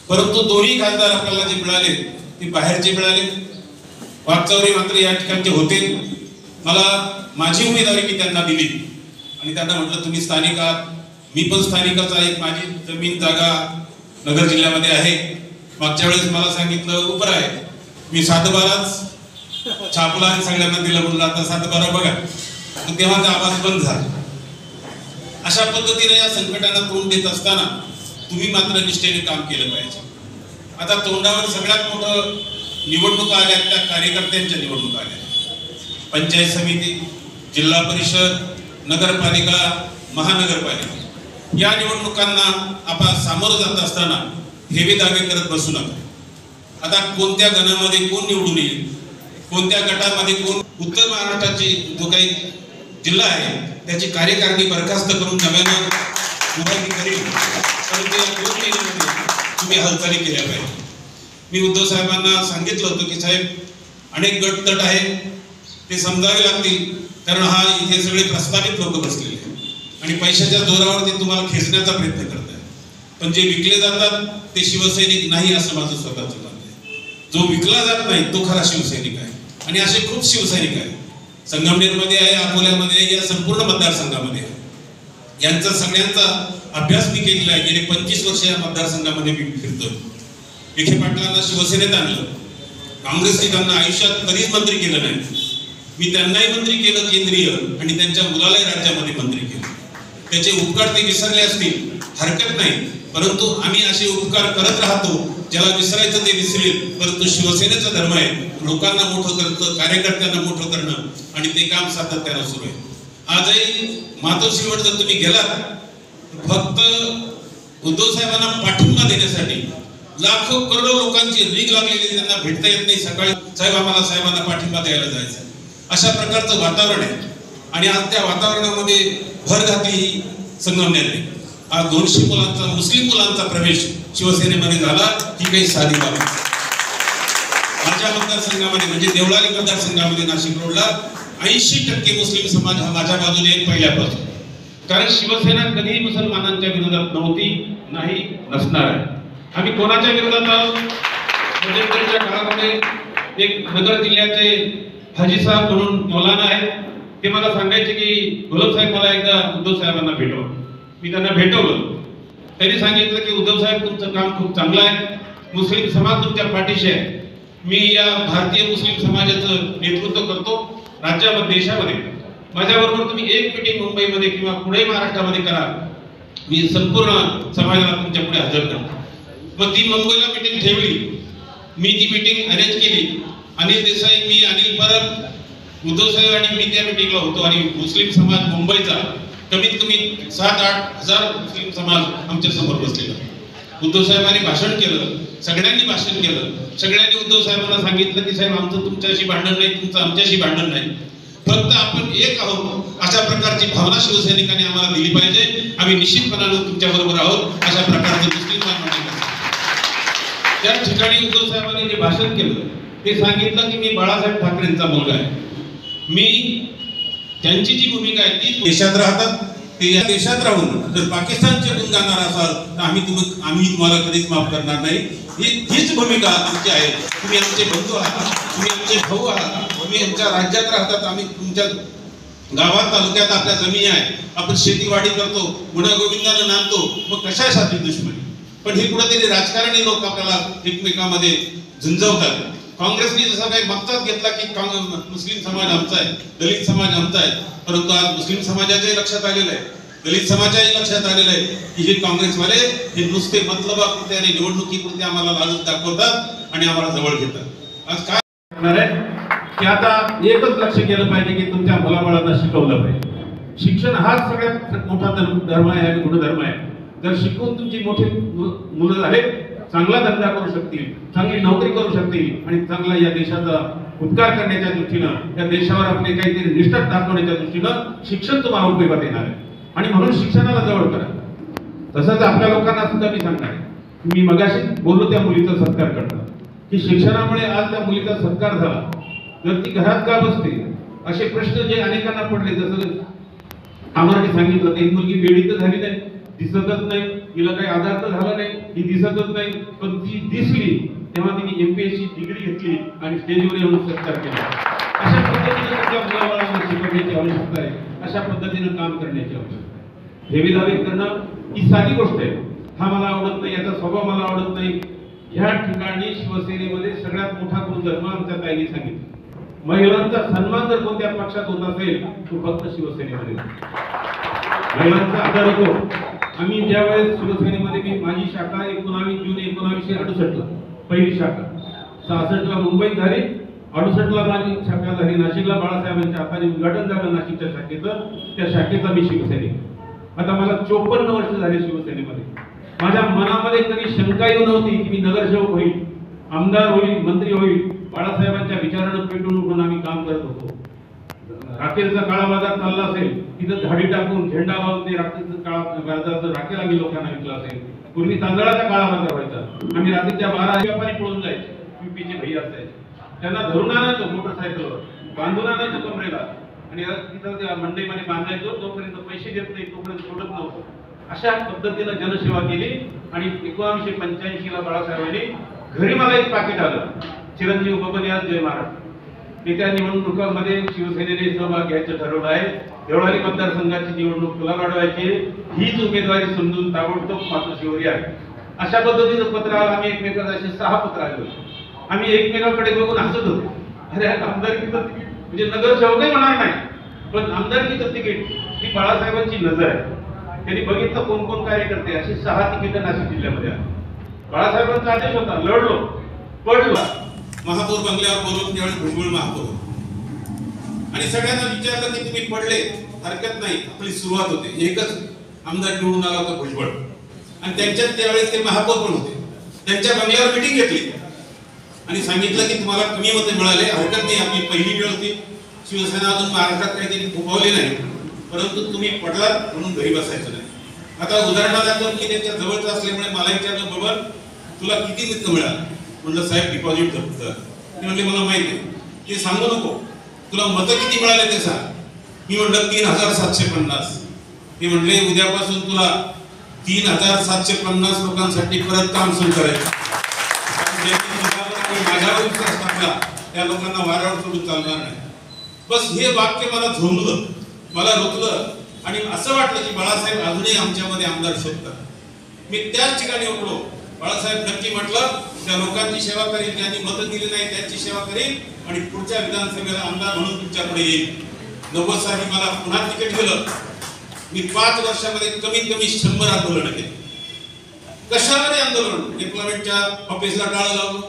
परंतु दोन्ही खासदार आपल्याला जे मिळाले ते बाहेरचे मिळाले. वाकचौरे मात्र या ठिकाणचे होते. मला माझी उमेदवारी मी त्यांना दिली आणि त्यांना म्हटलं तुम्ही स्थानिक आहात, मी पण स्थानिकच आहे. माझी जमीन जागा नगर जिल्ह्यामध्ये आहे. मागच्या वेळेस मला सांगितलं उपर आहे, मी 7-12 छापला आणि सगळ्यांना दिलं. म्हणलं आता 7-12 बघा. तेव्हा ते आवाज बंद झाला. अशा पद्धतीने या संकटांना तोंड देत असताना तुम्ही मात्र निष्ठेने काम केलं पाहिजे. आता तोंडावर सगळ्यात मोठं निवडणुका आल्या, त्या कार्यकर्त्यांच्या निवडणुका आल्या. पंचायत समिती, जिल्हा परिषद, नगरपालिका, महानगरपालिका या निवडणुकांना आपण सामोरं जात असताना हेवे दावे करत बसू नका. आता कोणत्या गणामध्ये कोण निवडून येईल, कोणत्या गटामध्ये कोण, उत्तर महाराष्ट्राची जो काही जिल्हा आहे त्याची कार्यकारिणी बरखास्त करून नव्यानं उभारणी करेल. परंतु या 2 महिन्यामध्ये तुम्ही हालचाली केल्या पाहिजे. मी उद्धव साहेबांना सांगितलं होतं की साहेब अनेक गट तट आहेत, ते समजावे लागतील. कारण हा इथे सगळे प्रस्तावित लोक बसलेले आहेत आणि पैशाच्या जोरावर ते तुम्हाला खेचण्याचा प्रयत्न करतात. पण जे विकले जातात ते शिवसैनिक नाही असं माझं स्वतःचं मत आहे. जो विकला जात नाही तो खरा शिवसैनिक आहे. आणि असे खूप शिवसैनिक आहेत. संगमनेरमध्ये आहे, अकोल्यामध्ये आहे, या संपूर्ण मतदारसंघामध्ये आहे. यांचा सगळ्यांचा अभ्यास मी केलेला आहे. गेले 25 वर्ष या मतदारसंघामध्ये मी फिरतोय. विखे पाटलांना शिवसेनेत आणलं, काँग्रेसने त्यांना आयुष्यात कधीच मंत्री केलं नाही. मी त्यांनाही मंत्री केलं केंद्रीय आणि त्यांच्या मुलालाही राज्यामध्ये मंत्री केलं. त्याचे उपकार ते विसरले असतील हरकत नाही, परंतु आम्ही असे उपकार करत राहतो. ज्याला विसरायचं ते विसरेल. परंतु शिवसेनेचा धर्म आहे लोकांना मोठं करणं, कार्यकर्त्यांना मोठं करणं आणि ते काम सातत्यानं सुरू आहे. आजही मातोश्रीवर जर तुम्ही गेलात, फक्त उद्धव साहेबांना पाठिंबा देण्यासाठी लाखो करोडो लोकांची रीग लागलेली, त्यांना भेटता येत नाही. सकाळी साहेब आम्हाला साहेबांना पाठिंबा द्यायला जायचं, अशा प्रकारचं वातावरण आहे. आणि आज त्या वातावरणामध्ये भर घातली संगमनेरने. आज 200 मुलांचा, मुस्लिम मुलांचा प्रवेश शिवसेनेमध्ये झाला. ही काही साधी बाब नाही. माझ्या मतदारसंघामध्ये म्हणजे देवळाली मतदारसंघामध्ये नाशिक रोडला 80% मुस्लिम समाज हा माझ्या बाजूने आहे पहिल्यापासून. कारण शिवसेना कधीही मुसलमानांच्या विरोधात नव्हती, नाही, नसणार आहे. आम्ही कोणाच्या विरोधात आहोत? मध्यंतरीच्या काळामध्ये एक नगर जिल्ह्याचे हाजी साहेब म्हणून मौलाना आहेत, ते मला सांगायचे की गुलाब साहेब मला एकदा उद्धव साहेबांना भेटव. मी त्यांना भेटवलं. त्यांनी सांगितलं की उद्धव साहेब तुमचं काम खूप चांगलं आहे, मुस्लिम समाज तुमच्या पाठीशी आहे. मी या भारतीय मुस्लिम समाजाचं नेतृत्व करतो राज्यामध्ये, देशामध्ये. माझ्याबरोबर तुम्ही एक मीटिंग मुंबईमध्ये किंवा पुणे महाराष्ट्रामध्ये करा, मी संपूर्ण समाजाला तुमच्या पुढे हजर करतो. मग ती मुंबईला मीटिंग ठेवली. मी ती मीटिंग अरेंज केली. अनिल देसाई, मी, अनिल परब, उद्धव साहेब आणि मी त्या मीटिंगला होतो. आणि मुस्लिम समाज मुंबईचा कमीत कमी 7-8 हजार मुस्लिम समाज आमच्या समोर बसलेला. उद्धव साहेबांनी भाषण केलं, सगळ्यांनी भाषण केलं. सगळ्यांनी उद्धव साहेबांना सांगितलं की साहेब आमचं तुमच्याशी भांडण नाही, तुमचं आमच्याशी भांडण नाही, फक्त आपण एक आहोत अशा प्रकारची भावना शिवसैनिकांनी आम्हाला दिली पाहिजे. आम्ही निश्चितपणाने तुमच्या बरोबर आहोत अशा प्रकारचं मुस्लिम बांधवांनी त्या ठिकाणी उद्धव साहेबांनी जे भाषण केलं ते सांगितलं की मी बाळासाहेब ठाकरेंचा मुलगा आहे. मी त्यांची जी भूमिका आहे ती देशात राहतात, ते या देशात राहून जर पाकिस्तानचे गुण गाणार असाल तर आम्ही तुम्हाला कधीच माफ करणार नाही. हीच भूमिका आमची आहे. तुम्ही आमचे बंधू आहात, तुम्ही आमचे भाऊ आहात, तुम्ही आमच्या राज्यात राहतात, आम्ही तुमच्या गावात तालुक्यात आपल्या जमिनी आहे, आपण शेतीवाडी करतो, गुण्यागोविंदानं नांदतो, मग कशासाठी दुश्मनी? पण हे कुठेतरी राजकारणी लोक आपल्याला एकमेकांमध्ये झुंजवतात. काँग्रेसने जसा काही मक्ताच घेतला की मुस्लिम समाज आमचा आहे, दलित समाज आमचा आहे, परंतु आज मुस्लिम समाजाच्याही लक्षात आलेलं आहे, दलित समाजाच्याही लक्षात आलेलं आहे की हे काँग्रेसवाले हे नुसते मतलबापुरते आणि निवडणुकीपुरते आम्हाला लालच दाखवतात आणि आम्हाला जवळ घेतात. आज काय करणार आहे की आता एकच लक्ष केलं पाहिजे की तुमच्या मुलाबाळांना शिकवलं पाहिजे. शिक्षण हाच सगळ्यात मोठा धर्म आहे आणि गुणधर्म आहे. जर शिकून तुमची मोठी मुलं झाले, चांगला धंदा करू शकतील, चांगली नोकरी करू शकतील आणि चांगला या देशाचा उपकार करण्याच्या दृष्टीनं, या देशावर आपले काहीतरी निष्ठा दाखवण्याच्या दृष्टीनं शिक्षण तुम्हाला उपयोगात येणार आहे. आणि म्हणून शिक्षणाला जवळ करा. तसंच आपल्या लोकांना सुद्धा मी सांगणार आहे, मी मगाशी बोललो त्या मुलीचा सत्कार करता की शिक्षणामुळे आज त्या मुलीचा सत्कार झाला, जर ती घरात का बसते असे प्रश्न जे अनेकांना पडले. जसं आम्हाला सांगितलं की मुलगी वेळी तर झाली नाही, दिसतच नाही, तिला काही आधार तर झाला नाही, ही दिसतच नाही, पण ती दिसली तेव्हा तिने MPSC डिग्री घेतली आणि स्टेजवर येऊन सत्कार केला. अशा पद्धतीने आपल्या मुलाबाळांना शिकवण्याची आवश्यकता आहे, अशा पद्धतीनं काम करण्याची आवश्यकता आहे. हेवी दावे करणं ही साधी गोष्ट आहे. हा मला आवडत नाही, याचा स्वभाव मला आवडत नाही. ह्या ठिकाणी शिवसेनेमध्ये सगळ्यात मोठा गुणधर्म आमच्या ताईंनी सांगितलं, महिलांचा सन्मान जर कोणत्या पक्षात होत असेल तो फक्त शिवसेनेमध्ये. महिलांचा आदर होतो. आम्ही ज्यावेळेस शिवसेनेमध्ये मी माझी शाखा 19 जून 1968 पहिली शाखा, 66 मुंबईत झाली, 68 माझी शाखा झाली नाशिकला. बाळासाहेबांच्या हाताने उद्घाटन झालं नाशिकच्या शाखेचं, त्या शाखेचा मी शिवसैनिक. आता मला 54 वर्ष झाले शिवसेनेमध्ये. माझ्या मनामध्ये कधी शंका येऊ नव्हती की मी नगरसेवक होईल, आमदार होईल, मंत्री होईल. बाळासाहेबांच्या विचारानं पेटून उठून आम्ही काम करत होतो. राखेलचा काळा बाजार चालला असेल, तिथं झाडी टाकून झेंडा लावून ते राखेलचं काळा बाजाराचं राखेल आम्ही लोकांना विकला असेल. पूर्वी तांदळाचा काळा बाजार व्हायचा. आम्ही रात्रीच्या 12 व्यापारी पळून जायचे, UPचे भैया असायचे, त्यांना धरून आणायचो मोटरसायकलवर, बांधून आणायचो कमरेला आणि तिथं त्या मंडईमध्ये बांधायचो. जोपर्यंत पैसे देत नाही तोपर्यंत सोडत नव्हतं. अशा पद्धतीनं जनसेवा केली आणि 1985ला बाळासाहेबांनी घरी मला एक पाकिट आलं, चिरंजीव बबन याद जय महाराज. येत्या निवडणुकांमध्ये शिवसेनेने सहभाग घ्यायचं ठरवलं आहे. देवळाली मतदारसंघाची निवडणूक तुला लढवायची, हीच उमेदवारी समजून ताबडतोब मात्र शिवरी आहे. अशा पद्धतीचं पत्र आलं. आम्ही एकमेकांना असे 6 पत्र आले. आम्ही एकमेकांकडे बघून हसत होतो. अरे आमदारकीचं तिकीट म्हणजे नगरसेवकही होणार नाही, पण आमदारकीचं तिकीट ही बाळासाहेबांची नजर आहे. त्यांनी बघितलं कोण कोण कार्यकर्ते, अशी 6 तिकीट नाशिक जिल्ह्यामध्ये आली. बाळासाहेबांचा आदेश होता, लढलो, पडलो. महापौर बंगल्यावर बोलून त्यावेळी भुजबळ महापौर आणि सगळ्यांना विचारलं की तुम्ही पडले हरकत नाही, आपली सुरुवात होते. एकच आमदार निवडून आला होता भुजबळ आणि त्यांच्यात त्यावेळेस ते महापौर पण होते. त्यांच्या बंगल्यावर मिटिंग घेतली आणि सांगितलं की तुम्हाला कमी मते मिळाले, हरकत नाही, आपली पहिली वेळ होती. शिवसेना अजून महाराष्ट्रात काही त्यांनी फुगवले नाही, परंतु तुम्ही पडलात म्हणून घरी बसायचं नाही. आता उदाहरणार्थ मी त्यांच्या जवळचं असल्यामुळे मला विचारलं, बाबा तुला किती मतं मिळालं? म्हणलं साहेब डिपॉझिट करतं. ते म्हणले मला माहिती आहे, ते सांगू नको, तुला मतं किती मिळाले ते सांग. मी म्हणलं 3750. ते म्हणले उद्यापासून तुला 3750 लोकांसाठी परत काम सुरू करायचं. माझ्यावर विश्वास टाकला त्या लोकांना वाऱ्यावर सोडून चालणार नाही. बस हे वाक्य मला झोंबलं, मला रुतलं आणि असं वाटलं की बाळासाहेब अजूनही आमच्यामध्ये आमदार शोधतात. मी त्याच ठिकाणी उठलो. बाळासाहेब नक्की म्हटलं त्या लोकांची सेवा करील, ज्यांनी मतं दिली नाही त्यांची सेवा करील आणि पुढच्या विधानसभेला आमदार म्हणून तुमच्याकडे येईल. 90 साली मला पुन्हा तिकीट दिलं. मी 5 वर्षामध्ये कमीत कमी 100 आंदोलन केली. कशावर आंदोलन? डिप्लोमेटच्या ऑफिसला टाळं लावलं,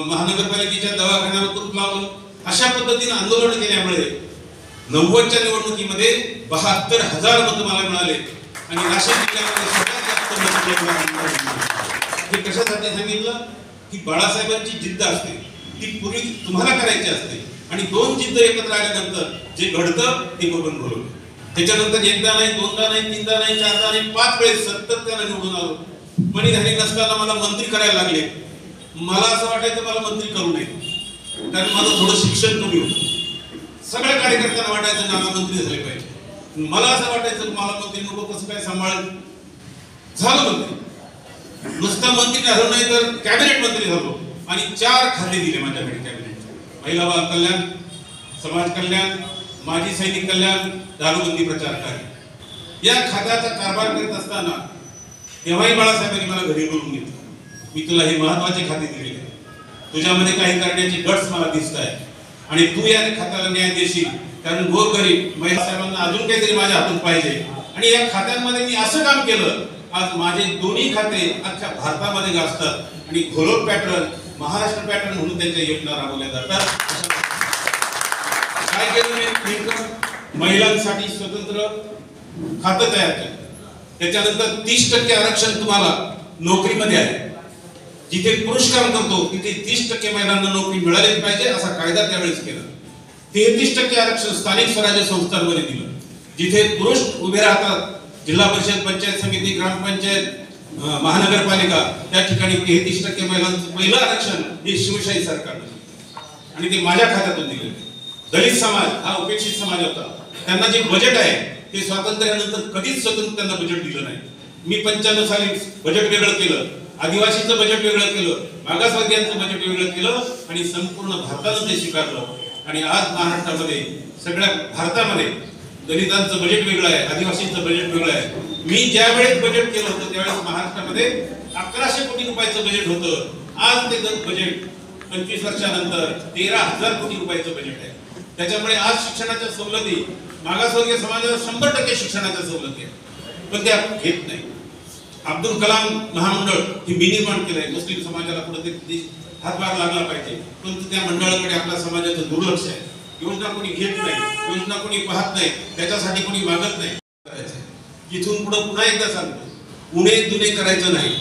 महानगरपालिकेच्या दवाखान्यावर कुलूप लावलं. अशा पद्धतीने आंदोलन केल्यामुळे 90च्या निवडणुकीमध्ये 72,000 मतं मला मिळाले आणि नाशिक जिल्ह्यामध्ये सगळ्यात जास्त मतं. हे कशासाठी सांगितलं की बाळासाहेबांची जिद्द असते ती पूर्वी तुम्हाला करायची असते आणि 2 जिद्द एकत्र आल्यानंतर जे घडतं ते बघून बोलवलं. त्याच्यानंतर एकदा नाही, दोनदा नाही, तीनदा नाही, चारदा नाही, 5 वेळेस सातत्याने निवडून आलो. मणीधारी नसताना मला मंत्री करायला लागले. मला असं वाटायचं मला मंत्री करू नये, कारण माझं थोडं शिक्षण कमी होतं. सगळ्या कार्यकर्त्यांना वाटायचं नाना मंत्री झाले पाहिजे. मला असं वाटायचं मला मंत्री नको, कसं काय सांभाळ. झालं मंत्री. नुसता मंत्री झालो नाही तर कॅबिनेट मंत्री झालो आणि 4 खाते दिले माझ्याकडे कॅबिनेट. महिला बाल कल्याण, समाज कल्याण, माजी सैनिक कल्याण, दारूबंदी प्रचार कार्य. या खात्याचा कारभार करत असताना तेव्हाही बाळासाहेबांनी मला घरी बोलून घेतलं. मी तुला हे महत्वाचे खाते दिलेले, तुझ्यामध्ये काही करण्याची गट्स मला दिसत आहे आणि तू या खात्याला न्याय देशील, कारण गोरगरीब महिला साहेबांना अजून काहीतरी माझ्या हातून पाहिजे. आणि या खात्यांमध्ये मी असं काम केलं, आज माझे दोन्ही खाते अख्ख्या भारतामध्ये गाजतात आणि घोलोक पॅटर्न, महाराष्ट्र पॅटर्न म्हणून त्यांच्या योजना राबवल्या जातात. काय केलं मी? महिलांसाठी स्वतंत्र खातं तयार केलं. त्याच्यानंतर 30% आरक्षण तुम्हाला नोकरीमध्ये आहे. जिथे पुरुष काम करतो तिथे 30% महिलांना नोकरी मिळालीच पाहिजे असा कायदा त्यावेळेस केला. 33% आरक्षण स्थानिक स्वराज्य संस्थांमध्ये दिलं. जिथे पुरुष उभे राहतात, जिल्हा परिषद, पंचायत समिती, ग्रामपंचायत, महानगरपालिका, त्या ठिकाणी 33% महिलांचं पहिलं आरक्षण हे शिवशाही सरकारनं आणि ते माझ्या खात्यातून दिले. दलित समाज हा उपेक्षित समाज होता, त्यांना जे बजेट आहे ते स्वातंत्र्यानंतर कधीच स्वतंत्र त्यांना बजेट दिलं नाही. मी 95 साली बजेट वेगळं केलं, आदिवासीचं बजेट वेगळं केलं, मागासवर्गीयांचं बजेट वेगळं केलं आणि संपूर्ण भारतानं ते स्वीकारलं. आणि आज महाराष्ट्रामध्ये, सगळ्या भारतामध्ये दलितांचं बजेट वेगळं आहे, आदिवासींचं बजेट वेगळं आहे. मी ज्या वेळेस बजेट केलं होतं त्यावेळेस महाराष्ट्रामध्ये 1100 कोटी रुपयाचं बजेट होतं. आज ते बजेट 25 वर्षानंतर 13,000 कोटी रुपयाचं बजेट आहे. त्याच्यामुळे आज शिक्षणाच्या सवलती, मागासवर्गीय समाजाला 100% शिक्षणाच्या सवलती आहेत, पण त्या घेत नाही. अब्दुल कलाम महामंडळ हे मी निर्माण केलंय. मुस्लिम समाजाला कुठेतरी हातभार लागला पाहिजे, परंतु त्या मंडळाकडे आपल्या समाजाचं दुर्लक्ष आहे. योजना कोणी घेत नाही, योजना कोणी पाहत नाही, त्याच्यासाठी कोणी मागत नाही. इथून पुढे पुन्हा एकदा सांगतो, उणे दुणे करायचं नाही.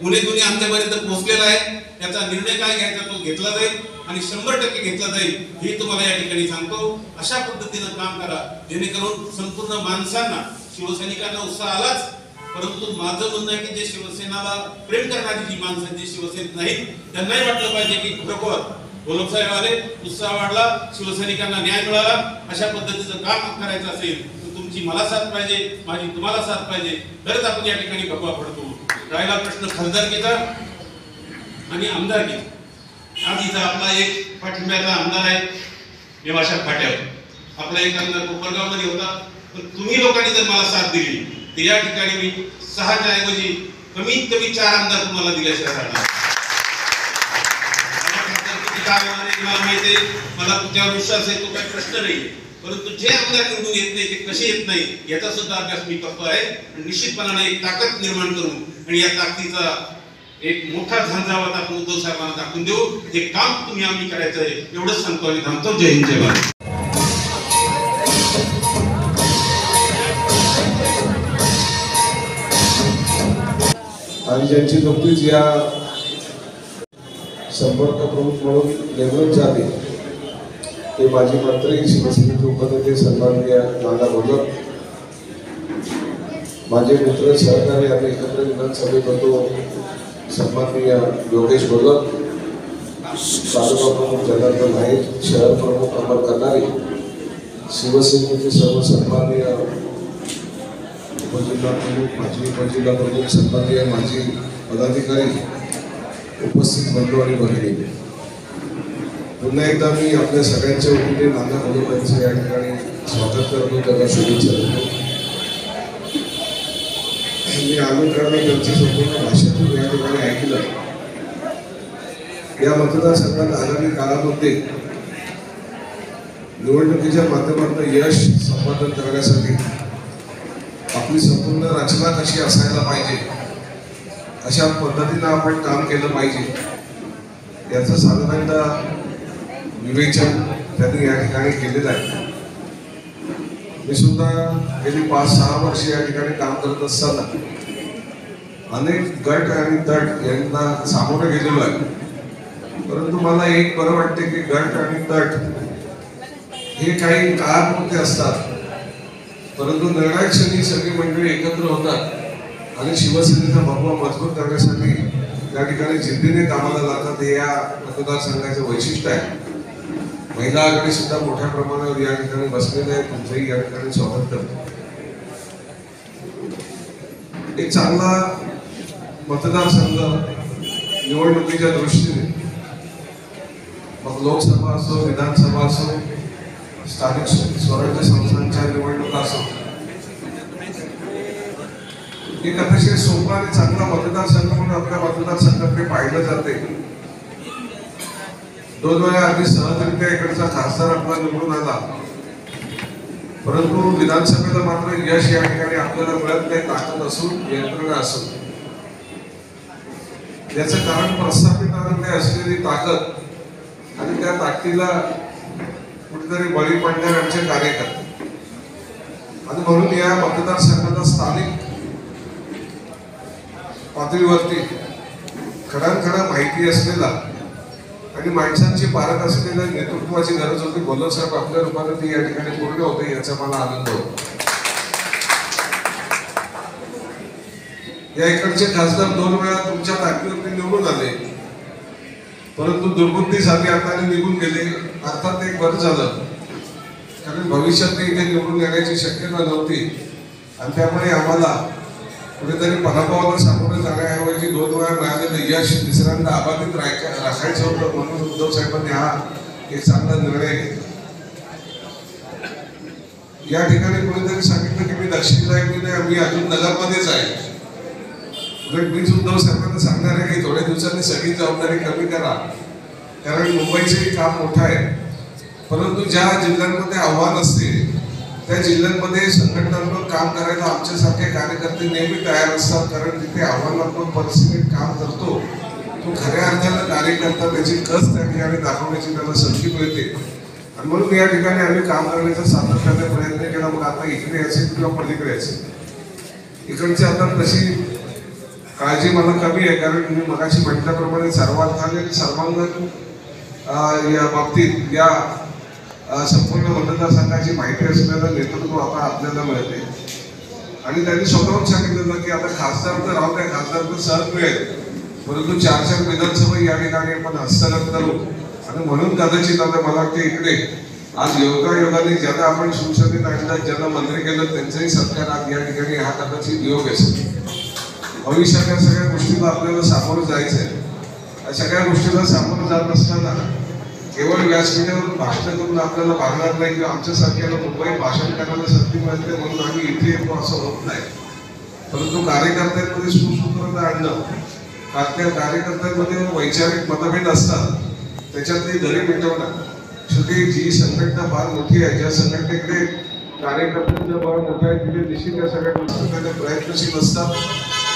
उणे दुणे आमच्यापर्यंत पोहोचलेला आहे, त्याचा निर्णय काय घ्यायचा तो घेतला जाईल आणि 100% घेतला जाईल हे तुम्हाला या ठिकाणी सांगतो. अशा पद्धतीनं काम करा जेणेकरून संपूर्ण माणसांना, शिवसैनिकांना उत्साह आलाच, परंतु माझं म्हणणं आहे की जे शिवसेनाला प्रेम करणारी जी माणसं जे शिवसेनेत नाहीत त्यांनाही वाटलं पाहिजे की खरोखर गोलप साहेब आले, उत्साह वाढला, शिवसैनिकांना न्याय मिळाला. अशा पद्धतीचं काम करायचं असेल तर तुमची मला साथ पाहिजे, माझी तुम्हाला साथ पाहिजे, तरच आपण या ठिकाणी गप्पा पडतो. राहिला प्रश्न खासदारकीचा आणि आमदारकीचा. आज इथं आपला एक पाठिंब्याचा आमदार आहे नेवाशा फाट्यावर, आपला एक आमदार कोपरगाव मध्ये होता. पण तुम्ही लोकांनी जर मला साथ दिली तर या ठिकाणी मी 6च्या ऐवजी कमीत कमी 4 आमदार तुम्हाला दिल्याशिवाय राहणार. मला माहिती आहे, मला तुमच्यावर विश्वास आहे, तो काही प्रश्न नाही. परंतु जे आमदार निवडून येत नाही ते कसे येत नाही याचा सुद्धा अभ्यास मी करतो आहे. निश्चितपणाने एक ताकद निर्माण करू आणि या ताकदीचा एक मोठा झंझावात आपण उद्धव साहेबांना दाखवून देऊ. हे काम तुम्ही आम्ही करायचं आहे, एवढंच सांगतो आणि थांबतो. जय हिंद, जय भारत. आणि ज्यांची नुकतीच या संपर्क प्रमुख म्हणून नेमणूक झाली ते माजी मंत्री, शिवसेनेचे उपनेते सन्माननीय नाना घोलप, माझे मित्र सहकारी आणि एकत्र विधानसभेत होतो सन्माननीय योगेश घोलप, तालुका प्रमुख जनार्दन नाईक, शहर प्रमुख अमर करणारे, शिवसेनेचे सर्व सन्माननीय उपजिल्हा प्रमुख, माजी उपजिल्हा प्रमुख, सन्माननीय माजी पदाधिकारी, उपस्थित बंधू आणि भगिनी, पुन्हा एकदा मी आपल्या सगळ्यांच्या वतीने नाना घोलप यांचं या ठिकाणी स्वागत करतो, त्यांना शुभेच्छा देतो. मी आलो कारण त्यांचं संपूर्ण भाषेतून या ठिकाणी ऐकलं. या मतदारसंघात आगामी काळामध्ये निवडणुकीच्या माध्यमातून यश संपादन करण्यासाठी आपली संपूर्ण रचना कशी असायला पाहिजे अशा पद्धतीनं आपण काम केलं पाहिजे याचं साधारणतः विवेचन त्यांनी या ठिकाणी केलेलं आहे. मी सुद्धा गेली 5-6 वर्षे या ठिकाणी काम करत असताना अनेक गट आणि तट यांना सामोरं गेलेलो आहे. परंतु मला एक बरं वाटते की गट आणि तट हे काही काळापुरते असतात परंतु निर्णायक क्षणी सगळी मंडळी एकत्र होतात आणि शिवसेनेचा भगवा मजबूत करण्यासाठी त्या ठिकाणी जिद्दीने कामाला लागतात. हे या मतदारसंघाचं वैशिष्ट्य आहे. महिला आघाडी सुद्धा मोठ्या प्रमाणावर या ठिकाणी बसलेले आहे. तुमचंही या ठिकाणी स्वागत करतो. एक चांगला मतदारसंघ निवडणुकीच्या दृष्टीने मग लोकसभा असो, विधानसभा असो, स्थानिक स्वराज्य संस्थांच्या निवडणुका असो, एक अतिशय सोपा आणि चांगला मतदारसंघ म्हणून आपल्या मतदारसंघाकडे पाहिलं जाते. 2 वेळा अगदी सहजरित्या इकडचा खासदार आपला निवडून आला, परंतु विधानसभेला मात्र यश या ठिकाणी आपल्याला मिळत नाही. ताकद असून, यंत्रणा असून, याचं कारण प्रस्थापितांमध्ये असलेली ताकद आणि त्या ताकदीला कुठेतरी बळी पडणारे आमचे कार्यकर्ते. आणि म्हणून या मतदारसंघाला स्थानिक पातळीवरती खडानखडा माहिती असलेला आणि माणसांची पारख असलेल्या नेतृत्वाची गरज होती. बोलत साहेब आपल्या रूपाने ती या ठिकाणी पूर्ण होते, याचा मला आनंद होतो. या इकडचे खासदार 2 वेळा तुमच्या ताकदीवरती निवडून आले, परंतु दुर्बुद्धी झाली, आता निघून गेले. अर्थात एक बरं झालं, कारण भविष्यात इथे निवडून येण्याची शक्यता नव्हती आणि त्यामुळे आम्हाला कुठेतरी पराभवाला सामोरं जाण्याऐवजी 2 वेळा मिळालेलं यश तिसऱ्यांदा अबाधित राखायचं होतं. म्हणून उद्धव साहेबांनी हा एक चांगला निर्णय घेतला. या ठिकाणी कोणीतरी सांगितलं की मी दक्षिणला आहे, नाही, आम्ही अजून नगरमध्येच आहे. मीच उद्धव साहेबांना सांगणार आहे की थोड्या दिवसांनी सगळी जबाबदारी कमी करा, कारण मुंबईचंही काम मोठं आहे. परंतु ज्या जिल्ह्यांमध्ये आव्हान असते त्या जिल्ह्यांमध्ये संघटनात्मक काम करायला आमच्यासारखे कार्यकर्ते नेहमी तयार असतात, कारण तिथे आव्हानात्मक परिस्थितीत काम करतो तो खऱ्या अर्थानं कार्यकर्ता त्याची कस त्या ठिकाणी दाखवण्याची त्याला संधी मिळते. आणि म्हणून या ठिकाणी आम्ही काम करण्याचा सातत्याने प्रयत्न केला. मग आता इकडे असेल किंवा पलीकडे असेल, इकडची आता तशी काळजी मला कमी आहे, कारण मी मगाशी म्हटल्याप्रमाणे सर्वांगीण या बाबतीत या संपूर्ण मतदारसंघाची माहिती असलेलं नेतृत्व आता आपल्याला मिळते. आणि त्यांनी स्वतःहून सांगितलं की आता खासदार तर राहू द्या, खासदार तर सहज मिळेल, परंतु 4 विधानसभा या ठिकाणी आपण हस्तगत करू. आणि म्हणून कदाचित आता मला वाटते इकडे आज योगायोगाने ज्यांना आपण शिवसेनेत आणलं, ज्यांना मंत्री केलं, त्यांचाही सत्कार आज या ठिकाणी हा कदाचित योग असेल. भविष्यात या सगळ्या गोष्टीला आपल्याला सामोरं जायचं आहे. या सगळ्या गोष्टीला सामोरं जात असताना केवळ व्यासपीठावरून भाषण करून आपल्याला भागणार नाही किंवा आमच्यासारख्याला मुंबईत भाषण करायला संधी मिळते म्हणून आम्ही इथे येतो असं होत नाही. परंतु कार्यकर्त्यांमध्ये सुसूत्रता आणणं, त्या कार्यकर्त्यांमध्ये वैचारिक मतभेद असतात, त्याच्यातली दरी मिटवणं. शेवटी जी संघटना फार मोठी आहे, ज्या संघटनेकडे कार्यकर्त्यांचं बळ मोठं आहे, तिथे निश्चित या सगळ्या गोष्टी प्रयत्नशील असतात.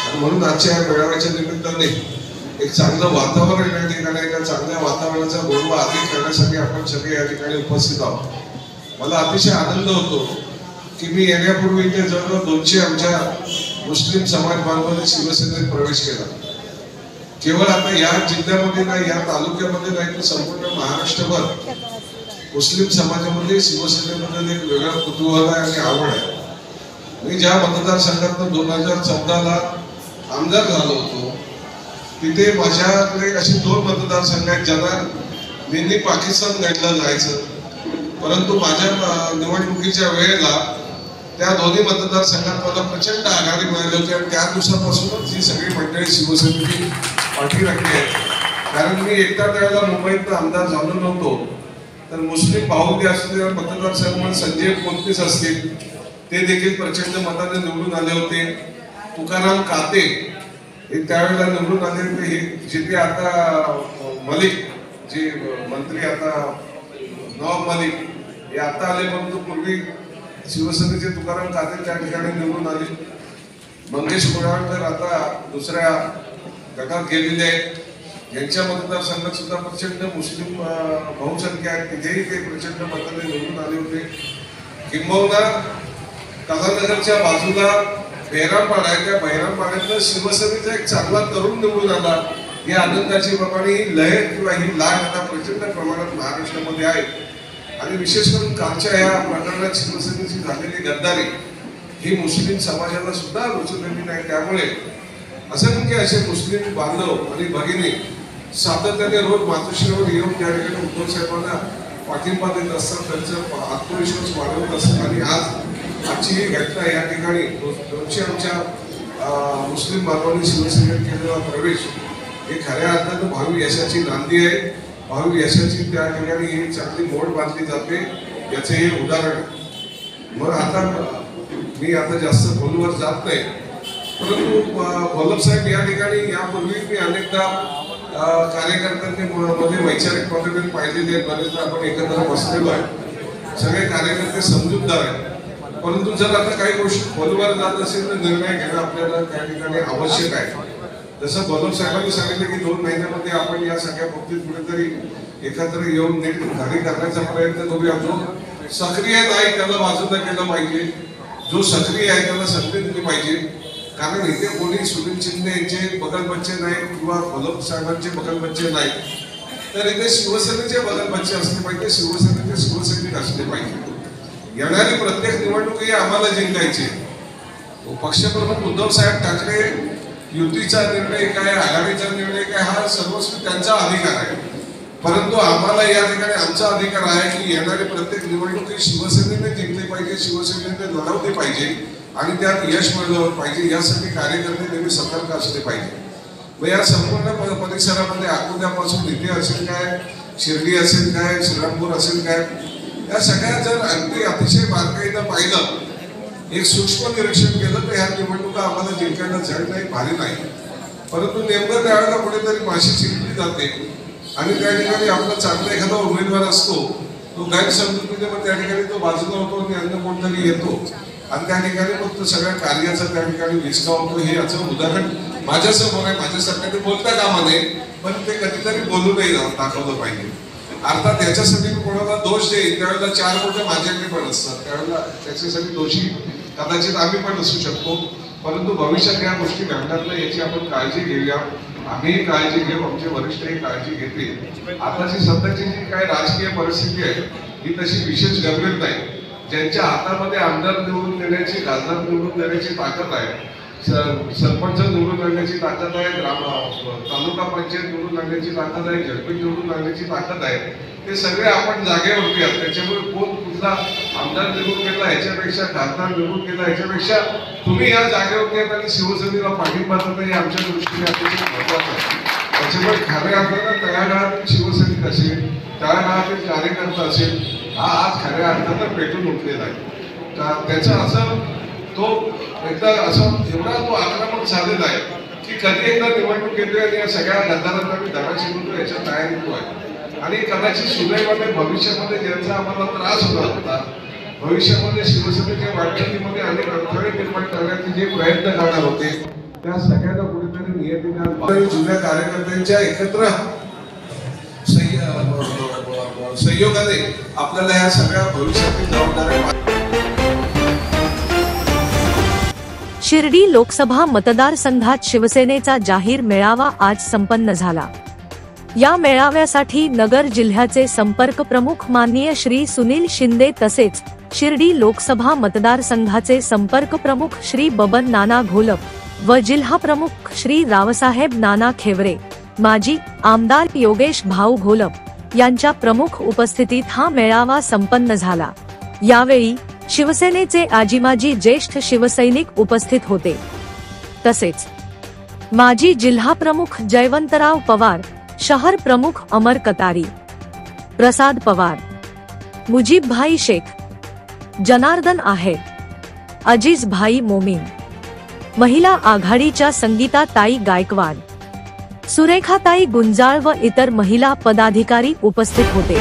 आणि म्हणून आजच्या या मेळाव्याच्या निमित्ताने एक चांगलं वातावरण या ठिकाणी, त्या चांगल्या वातावरणाचा गोडवा अधिक करण्यासाठी आपण सगळे या ठिकाणी उपस्थित आहोत. मला अतिशय आनंद होतो की मी येण्यापूर्वी इथे जवळजवळ 200 आमच्या मुस्लिम समाज बांधवांनी शिवसेनेत प्रवेश केला. केवळ आता या जिल्ह्यामध्ये नाही, या तालुक्यामध्ये नाही, तर संपूर्ण महाराष्ट्रभर मुस्लिम समाजामध्ये शिवसेनेबद्दल एक वेगळं कुतूहल आहे आणि आवड आहे. मी ज्या मतदारसंघातून 2014ला आमदार झालो होतो, तिथे माझ्याकडे असे 2 मतदारसंघ आहेत ज्यांना नेहमी पाकिस्तान गणलं जायचं, परंतु माझ्या निवडणुकीच्या वेळेला त्या दोन्ही मतदारसंघात मला प्रचंड आघाडी मिळाली होती. आणि त्या दिवसापासूनच ही सगळी मंडळी शिवसेनेची पाठी राखली आहे. कारण मी एकटा त्यावेळेला मुंबईत आमदार झालो नव्हतो, तर मुस्लिम बाहुल्य असलेल्या मतदारसंघ संजय कोणतीच असतील, ते देखील प्रचंड मताने निवडून आले होते. तुकाराम काते हे त्यावेळेला निवडून आले होते. जिथे आता मलिक जे मंत्री, आता नवाब मलिक हे आता आले, परंतु पूर्वी शिवसेनेचे तुकाराम काते त्या ठिकाणी निवडून आले. मंगेश कुडाळकर आता दुसऱ्या गटात गेलेले आहेत. यांच्या मतदारसंघात सुद्धा प्रचंड मुस्लिम बहुसंख्या आहे, तिथेही ते प्रचंड मताने निवडून आले होते. किंबहुना कलानगरच्या बाजूला बहिरामपाडा आहे, त्या बहिरामपाड्यातनं शिवसेनेचा एक चांगला तरुण निवडून आला. या आनंदाची प्रमाणे ही लहर किंवा ही लाट आता प्रचंड प्रमाणात महाराष्ट्रामध्ये आहे. आणि विशेष करून कालच्या या प्रकरणात शिवसेनेची झालेली गद्दारी ही मुस्लिम समाजाला सुद्धा रुचलेली नाही. त्यामुळे असंख्य असे मुस्लिम बांधव आणि भगिनी सातत्याने रोज मातोश्रीवर येऊन त्या ठिकाणी उद्धव साहेबांना पाठिंबा देत असतात, त्यांचा आत्मविश्वास वाढवत असतात. आणि आजची ही घटना या ठिकाणी 200 आमच्या मुस्लिम बांधवांनी शिवसेनेत केलेला प्रवेश हे खऱ्या अर्थानं भावी यशाची नांदी आहे. भावी यशाची त्या ठिकाणी ही चांगली मोड बांधली जाते, याचे हे उदाहरण आहे. मग आता मी जास्त खोलवर जात नाही, परंतु वल्लभ साहेब या ठिकाणी यापूर्वी मी अनेकदा कार्यकर्त्यांमध्ये वैचारिक मतभेद पाहिलेले आहेत. बरेचदा आपण एकत्र बसलेलो आहे, सगळे कार्यकर्ते समजूतदार आहेत. परंतु जर आता काही गोष्टी खोलवर जात असेल तर निर्णय घेणं आपल्याला त्या ठिकाणी आवश्यक आहे. जसं वल्लभ साहेबांनी सांगितलं की 2 महिन्यामध्ये आपण या सगळ्या बाबतीत कुठेतरी एकत्र येऊन नीट घरी करण्याचा प्रयत्न करूया. जो सक्रिय नाही त्याला बाजूला केलं पाहिजे, जो सक्रिय आहे त्याला संधी दिली पाहिजे. कारण इथे कोणी सुनील शिंदे यांचे बगलबच्चे नाही किंवा वल्लभ साहेबांचे बगलबच्चे नाही, तर इथे शिवसेनेचे बगलबच्चे असले पाहिजे, शिवसेनेचे शिवसैनिक असले पाहिजे. येणारी प्रत्येक निवडणूक ही आम्हाला जिंकायची. पक्षप्रमुख उद्धव साहेब ठाकरे युतीचा निर्णय काय, आघाडीचा निर्णय काय, हा सर्वस्वी त्यांचा अधिकार आहे. परंतु आम्हाला या ठिकाणी आमचा अधिकार आहे की येणारी प्रत्येक निवडणूक ही शिवसेनेने जिंकली पाहिजे, शिवसेनेने लढवली पाहिजे आणि त्यात यश मिळवलं पाहिजे. यासाठी कार्यकर्ते नेहमी सतर्क असले पाहिजे. व या संपूर्ण परिसरामध्ये अकोल्यापासून इथे असेल काय, शिर्डी असेल काय, श्रीरामपूर असेल काय, या सगळ्या जर अगदी अतिशय बारकाईनं पाहिलं, एक सूक्ष्म निरीक्षण केलं तर ह्या निवडणुका आम्हाला जिंकायला जड नाही, भारी नाही. परंतु नेमकं त्यावेळेला कुठेतरी माशी चिरली जाते आणि त्या ठिकाणी आपला चांगला एखादा उमेदवार असतो, तो गैरसमजुतीने मग त्या ठिकाणी तो बाजूला होतो आणि अन्य कोणतरी येतो आणि त्या ठिकाणी मग तो सगळ्या कार्याचा त्या ठिकाणी विस्कावतो. हे याचं उदाहरण माझ्यासमोर आहे. माझ्यासारख्या ते बोलता कामा नये, पण ते कधीतरी बोलूनही दाखवलं पाहिजे. अर्थात याच्यासाठी मी कोणाला दोष देईन त्यावेळेला 4 बोटे माझ्याकडे पण असतात, त्यावेळेला त्याच्यासाठी दोषी कदाचित आम्ही पण असू शकतो. परंतु भविष्यात या गोष्टी घडणार नाही याची आपण काळजी घेऊया. आम्हीही काळजी घेऊ, आमचे वरिष्ठही काळजी घेतील. आताची सध्याची जी काय राजकीय परिस्थिती आहे ही तशी विशेष गंभीर नाही. ज्यांच्या हातामध्ये आमदार निवडून देण्याची, खासदार निवडून देण्याची ताकद आहे, सरपंच निवडून आणण्याची ताकद आहे, तालुका पंचायत निवडून आणण्याची ताकद आहे, झडपी निवडून आणण्याची ताकद आहे, ते सगळे आपण जागेवरती आहात. त्याच्यामुळे कोण कुठला आमदार निवडून गेला याच्यापेक्षा, खासदार निवडून गेला याच्यापेक्षा तुम्ही या जागेवरती आहात आणि शिवसेनेला पाठिंबा देणं हे आमच्या दृष्टीने अतिशय महत्वाचं आहे. त्याच्यामुळे खऱ्या अर्थानं तळागाळातील शिवसैनिक असेल, तळागाळातील कार्यकर्ता असेल, हा आज खऱ्या अर्थानं पेटून उठलेला आहे. त्याचा असं तो एकदा असं एवढा तो आक्रमक झालेला आहे की कधी एकदा निवडणूक येते आणि या सगळ्या गद्दारांना मी धडा शिकवतो याच्या तयारीतो आहे. आणि कदाचित सुदैवाने भविष्यामध्ये ज्यांचा आम्हाला त्रास होणार होता, भविष्यामध्ये शिवसेनेच्या वाटचालीमध्ये अनेक अडथळे निर्माण करण्याचे जे प्रयत्न करणार होते त्या सगळ्यांना कुठेतरी नियतीने जुन्या कार्यकर्त्यांच्या एकत्र संयोगाने आपल्याला ह्या सगळ्या भविष्यातील जबाबदाऱ्या. शिर्डी लोकसभा मतदारसंघात शिवसेनेचा जाहीर मेळावा आज संपन्न झाला. या मेळाव्यासाठी नगर जिल्ह्याचे संपर्क प्रमुख माननीय श्री सुनील शिंदे तसेच शिर्डी लोकसभा मतदारसंघाचे संपर्क प्रमुख श्री बबन नाना घोलप व जिल्हा प्रमुख श्री रावसाहेब नाना खेवरे, माजी आमदार योगेश भाऊ घोलप यांच्या प्रमुख उपस्थितीत हा मेळावा संपन्न झाला. यावेळी शिवसेनेचे आजीमाजी ज्येष्ठ शिवसैनिक उपस्थित होते. तसेच माजी जिल्हा प्रमुख जयवंतराव पवार, शहर प्रमुख अमर कतारी, प्रसाद पवार, मुजीब भाई शेख, जनार्दन आहेर, अजीज भाई मोमीन, महिला आघाडीच्या संगीता ताई गायकवाड, सुरेखाताई गुंजाळ व इतर महिला पदाधिकारी उपस्थित होते.